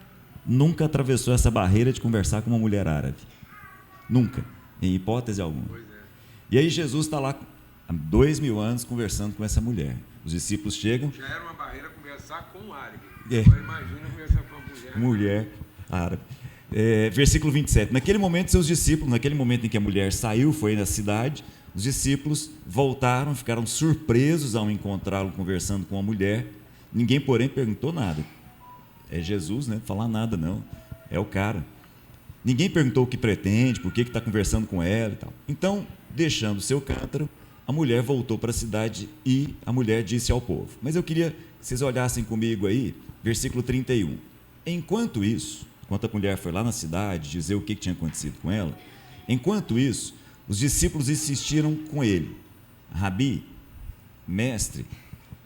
atravessou essa barreira de conversar com uma mulher árabe. Nunca, em hipótese alguma. E aí Jesus está lá há 2000 anos conversando com essa mulher. Os discípulos chegam... Já era uma barreira conversar com um árabe. É. Agora imagina conversar com uma mulher árabe. Versículo 27. Naquele momento, seus discípulos, naquele momento em que a mulher saiu, foi na cidade, os discípulos voltaram, ficaram surpresos ao encontrá-lo conversando com a mulher. Ninguém, porém, perguntou nada. É Jesus, né? Falar nada, não. É o cara. Ninguém perguntou o que pretende, por que está conversando com ela e tal. Então, deixando o seu cântaro, a mulher voltou para a cidade e a mulher disse ao povo. Mas eu queria que vocês olhassem comigo aí, versículo 31. Enquanto a mulher foi lá na cidade dizer o que tinha acontecido com ela, enquanto isso, os discípulos insistiram com ele. Rabi, mestre,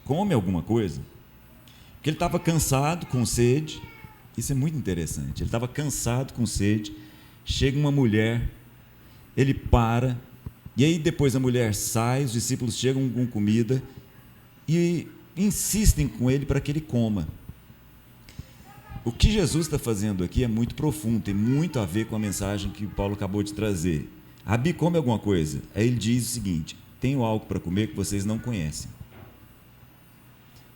come alguma coisa? Porque ele estava cansado, com sede. Isso é muito interessante. Ele estava cansado, com sede. Chega uma mulher, ele para, e aí depois a mulher sai, os discípulos chegam com comida e insistem com ele para que ele coma. O que Jesus está fazendo aqui é muito profundo, tem muito a ver com a mensagem que o Paulo acabou de trazer. Rabi, come alguma coisa? Aí ele diz o seguinte: tenho algo para comer que vocês não conhecem.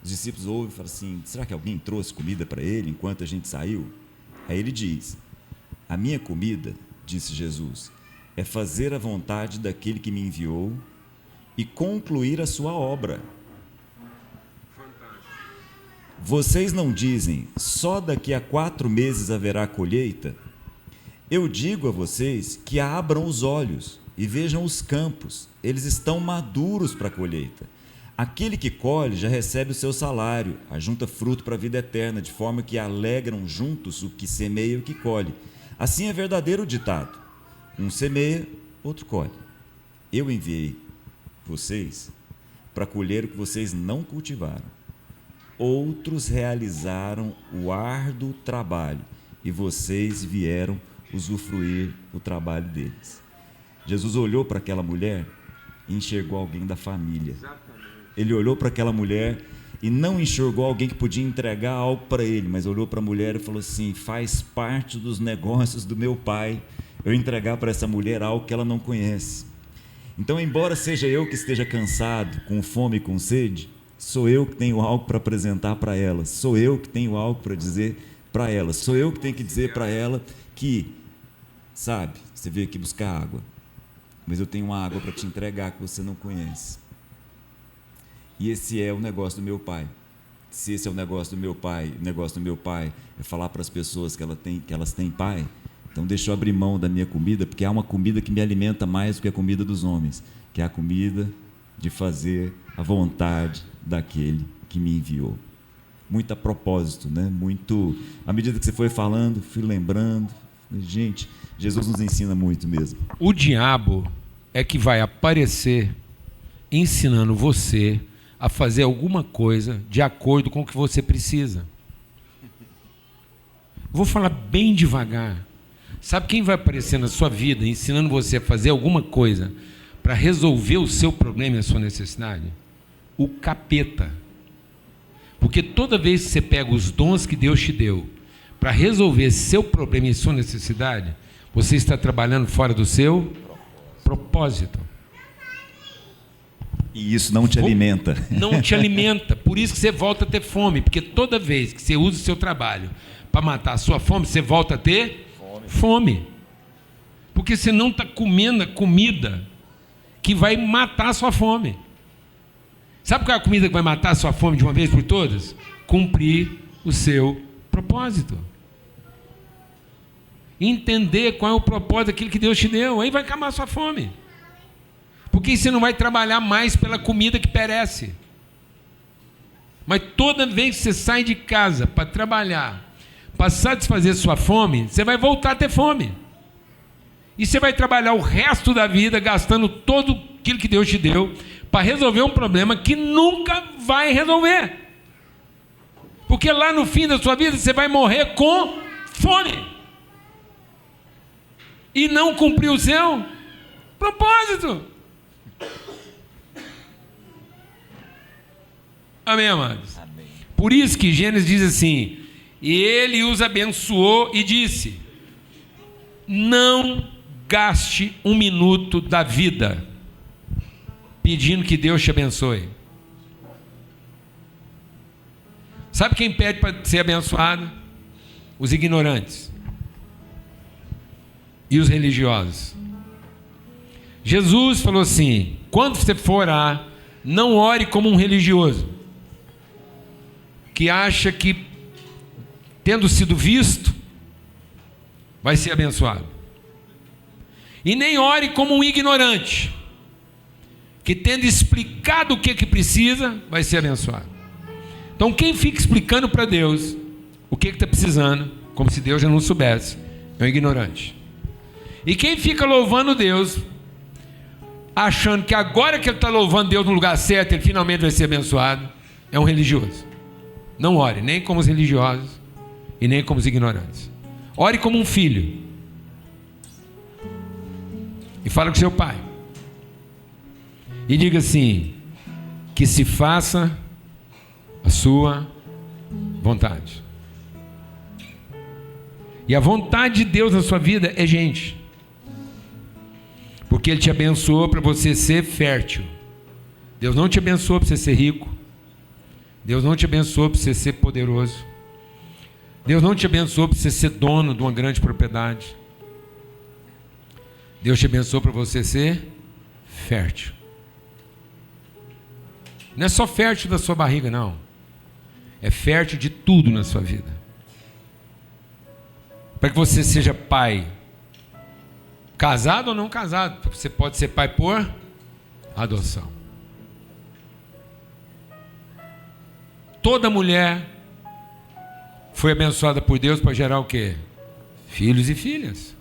Os discípulos ouvem e falam assim: será que alguém trouxe comida para ele enquanto a gente saiu? Aí ele diz: a minha comida, disse Jesus, é fazer a vontade daquele que me enviou e concluir a sua obra. Vocês não dizem, só daqui a 4 meses haverá colheita? Eu digo a vocês que abram os olhos e vejam os campos, eles estão maduros para a colheita. Aquele que colhe já recebe o seu salário, ajunta fruto para a vida eterna, de forma que alegram juntos o que semeia e o que colhe. Assim é verdadeiro o ditado: um semeia, outro colhe. Eu enviei vocês para colher o que vocês não cultivaram. Outros realizaram o árduo trabalho e vocês vieram usufruir o trabalho deles. Jesus olhou para aquela mulher e enxergou alguém da família. Ele olhou para aquela mulher e não enxergou alguém que podia entregar algo para ele, mas olhou para a mulher e falou assim: faz parte dos negócios do meu pai eu entregar para essa mulher algo que ela não conhece. Então, embora seja eu que esteja cansado, com fome e com sede, sou eu que tenho algo para apresentar para ela, sou eu que tenho algo para dizer para ela, sou eu que tenho que dizer para ela que, sabe, você veio aqui buscar água, mas eu tenho uma água para te entregar que você não conhece. E esse é o negócio do meu pai. Se esse é o negócio do meu pai, o negócio do meu pai é falar para as pessoas que elas têm pai, então deixa eu abrir mão da minha comida, porque há uma comida que me alimenta mais do que a comida dos homens, que é a comida de fazer a vontade daquele que me enviou. Muito a propósito, né? Muito, à medida que você foi falando, fui lembrando. Gente, Jesus nos ensina muito mesmo. O diabo é que vai aparecer ensinando você a fazer alguma coisa de acordo com o que você precisa. Vou falar bem devagar. Sabe quem vai aparecer na sua vida ensinando você a fazer alguma coisa para resolver o seu problema e a sua necessidade? O capeta. Porque toda vez que você pega os dons que Deus te deu para resolver seu problema e sua necessidade, você está trabalhando fora do seu propósito. E isso não te alimenta. Não te alimenta. Por isso que você volta a ter fome. Porque toda vez que você usa o seu trabalho para matar a sua fome, você volta a ter fome. Porque você não está comendo a comida que vai matar a sua fome. Sabe qual é a comida que vai matar a sua fome de uma vez por todas? Cumprir o seu propósito. Entender qual é o propósito daquilo que Deus te deu. Aí vai acabar a sua fome. Porque você não vai trabalhar mais pela comida que perece. Mas toda vez que você sai de casa para trabalhar, para satisfazer sua fome, você vai voltar a ter fome. E você vai trabalhar o resto da vida gastando todo aquilo que Deus te deu para resolver um problema que nunca vai resolver. Porque lá no fim da sua vida você vai morrer com fome. E não cumprir o seu propósito. Amém, amados? Amém. Por isso que Gênesis diz assim: e ele os abençoou e disse: não gaste um minuto da vida pedindo que Deus te abençoe. Sabe quem pede para ser abençoado? Os ignorantes e os religiosos. Jesus falou assim: quando você for orar, não ore como um religioso que acha que, tendo sido visto, vai ser abençoado. E nem ore como um ignorante que, tendo explicado o que precisa, vai ser abençoado. Então quem fica explicando para Deus o que está precisando, como se Deus já não soubesse, é um ignorante. E quem fica louvando Deus, achando que agora que ele está louvando Deus no lugar certo, ele finalmente vai ser abençoado, é um religioso. Não ore nem como os religiosos e nem como os ignorantes. Ore como um filho. E fala com seu pai. E diga assim: que se faça a sua vontade. E a vontade de Deus na sua vida é gente. Porque Ele te abençoou para você ser fértil. Deus não te abençoou para você ser rico. Deus não te abençoou para você ser poderoso. Deus não te abençoou para você ser dono de uma grande propriedade. Deus te abençoou para você ser fértil. Não é só fértil da sua barriga, não. É fértil de tudo na sua vida. Para que você seja pai, casado ou não casado. Você pode ser pai por adoção. Toda mulher foi abençoada por Deus para gerar o quê? Filhos e filhas.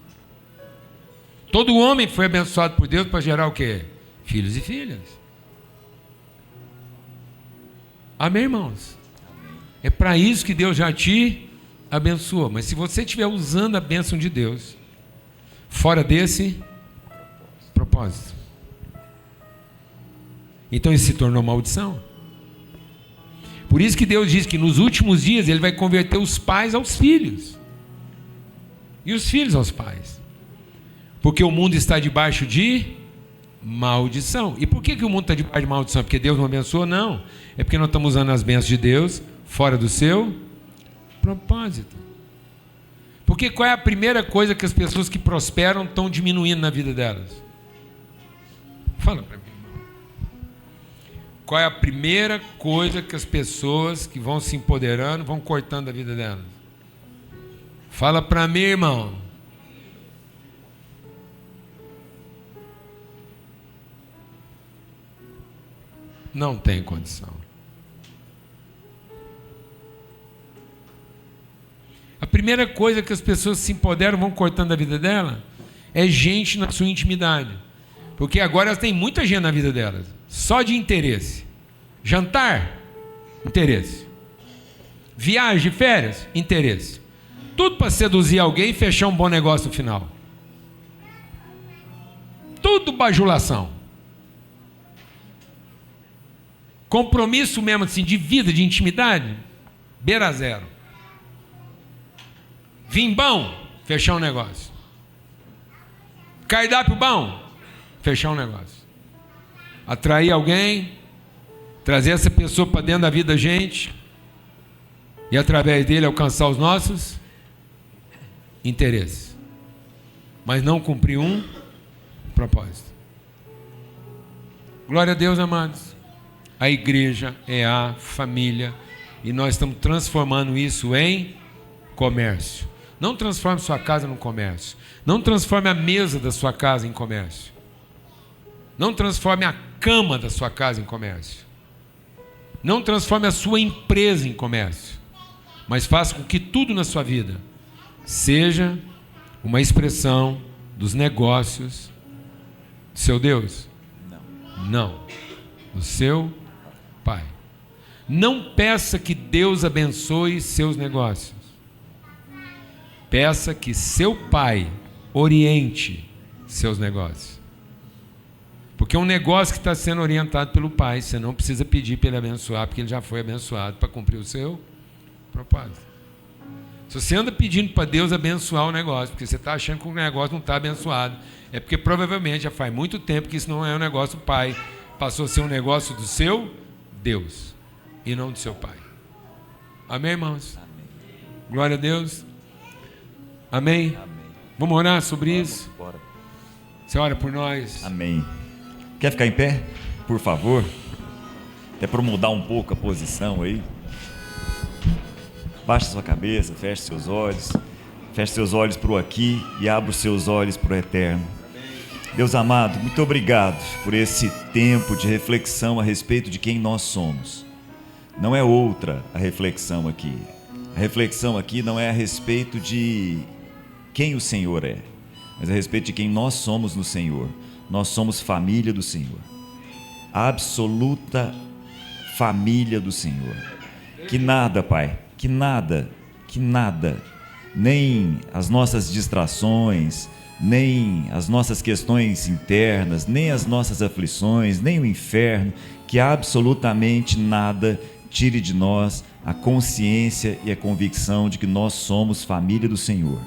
Todo homem foi abençoado por Deus para gerar o quê? Filhos e filhas. Amém, irmãos? É para isso que Deus já te abençoou. Mas se você estiver usando a bênção de Deus fora desse propósito, então isso se tornou maldição. Por isso que Deus diz que nos últimos dias Ele vai converter os pais aos filhos e os filhos aos pais, porque o mundo está debaixo de maldição. E por que o mundo está debaixo de maldição? Porque Deus não abençoou? Não, é porque nós estamos usando as bênçãos de Deus fora do seu propósito. Porque qual é a primeira coisa que as pessoas que prosperam estão diminuindo na vida delas? Fala para mim. Qual é a primeira coisa que as pessoas que vão se empoderando vão cortando a vida delas? Fala para mim, irmão. Não tem condição. A primeira coisa que as pessoas se empoderam vão cortando a vida dela é gente na sua intimidade. Porque agora elas têm muita gente na vida delas, só de interesse. Jantar, interesse. Viagem, férias, interesse. Tudo para seduzir alguém e fechar um bom negócio no final. Tudo bajulação. Compromisso mesmo assim, de vida, de intimidade, beira zero. Vinho bom, fechar um negócio. Cardápio bom, fechar um negócio. Atrair alguém, trazer essa pessoa para dentro da vida da gente e através dele alcançar os nossos interesses, mas não cumprir um propósito. Glória a Deus, amados. A igreja é a família e nós estamos transformando isso em comércio. Não transforme sua casa num comércio. Não transforme a mesa da sua casa em comércio. Não transforme a cama da sua casa em comércio. Não transforme a sua empresa em comércio. Mas faça com que tudo na sua vida seja uma expressão dos negócios do seu Deus? Não. Do seu pai. Não peça que Deus abençoe seus negócios. Peça que seu pai oriente seus negócios. Porque é um negócio que está sendo orientado pelo pai. Você não precisa pedir para ele abençoar, porque ele já foi abençoado para cumprir o seu propósito. Se você anda pedindo para Deus abençoar o negócio, porque você está achando que o negócio não está abençoado, é porque provavelmente já faz muito tempo que isso não é um negócio do pai. Passou a ser um negócio do seu Deus e não do seu pai. Amém, irmãos? Amém. Glória a Deus. Amém? Amém. Vamos orar sobre isso? Bora. Você ora por nós? Amém. Quer ficar em pé? Por favor. Até para mudar um pouco a posição aí. Baixe sua cabeça, feche seus olhos. Feche seus olhos para o aqui e abra os seus olhos para o eterno. Deus amado, muito obrigado por esse tempo de reflexão a respeito de quem nós somos. Não é outra a reflexão aqui. A reflexão aqui não é a respeito de quem o Senhor é, mas a respeito de quem nós somos no Senhor. Nós somos família do Senhor. A absoluta família do Senhor. Que nada, Pai, que nada, nem as nossas distrações, nem as nossas questões internas, nem as nossas aflições, nem o inferno, que absolutamente nada tire de nós a consciência e a convicção de que nós somos família do Senhor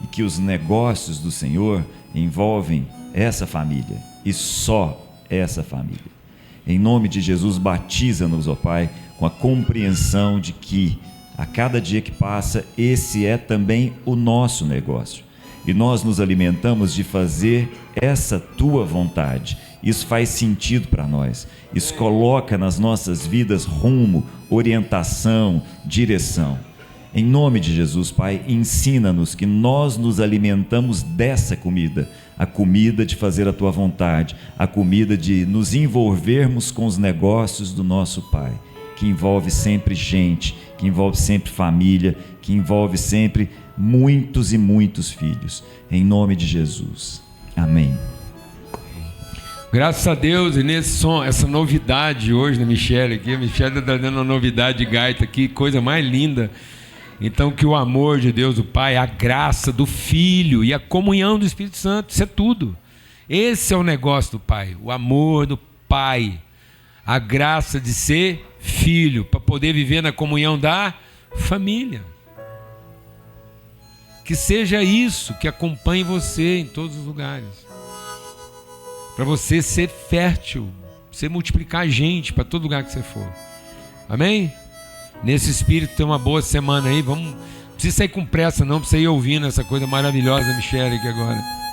e que os negócios do Senhor envolvem essa família e só essa família. Em nome de Jesus, batiza-nos, ó Pai, com a compreensão de que a cada dia que passa, esse é também o nosso negócio. E nós nos alimentamos de fazer essa tua vontade. Isso faz sentido para nós. Isso coloca nas nossas vidas rumo, orientação, direção. Em nome de Jesus, Pai, ensina-nos que nós nos alimentamos dessa comida, a comida de fazer a tua vontade, a comida de nos envolvermos com os negócios do nosso Pai, que envolve sempre gente, que envolve sempre família, que envolve sempre muitos e muitos filhos. Em nome de Jesus. Amém. Graças a Deus, e nesse som, essa novidade hoje na Michelle aqui, a Michelle está dando uma novidade de gaita aqui, coisa mais linda. Então que o amor de Deus, o Pai, a graça do Filho e a comunhão do Espírito Santo, isso é tudo. Esse é o negócio do Pai, o amor do Pai, a graça de ser filho, para poder viver na comunhão da família. Que seja isso que acompanhe você em todos os lugares. Para você ser fértil, você multiplicar gente para todo lugar que você for. Amém? Nesse espírito, tem uma boa semana aí. Vamos, não precisa sair com pressa não, precisa ir ouvindo essa coisa maravilhosa da Michelle aqui agora.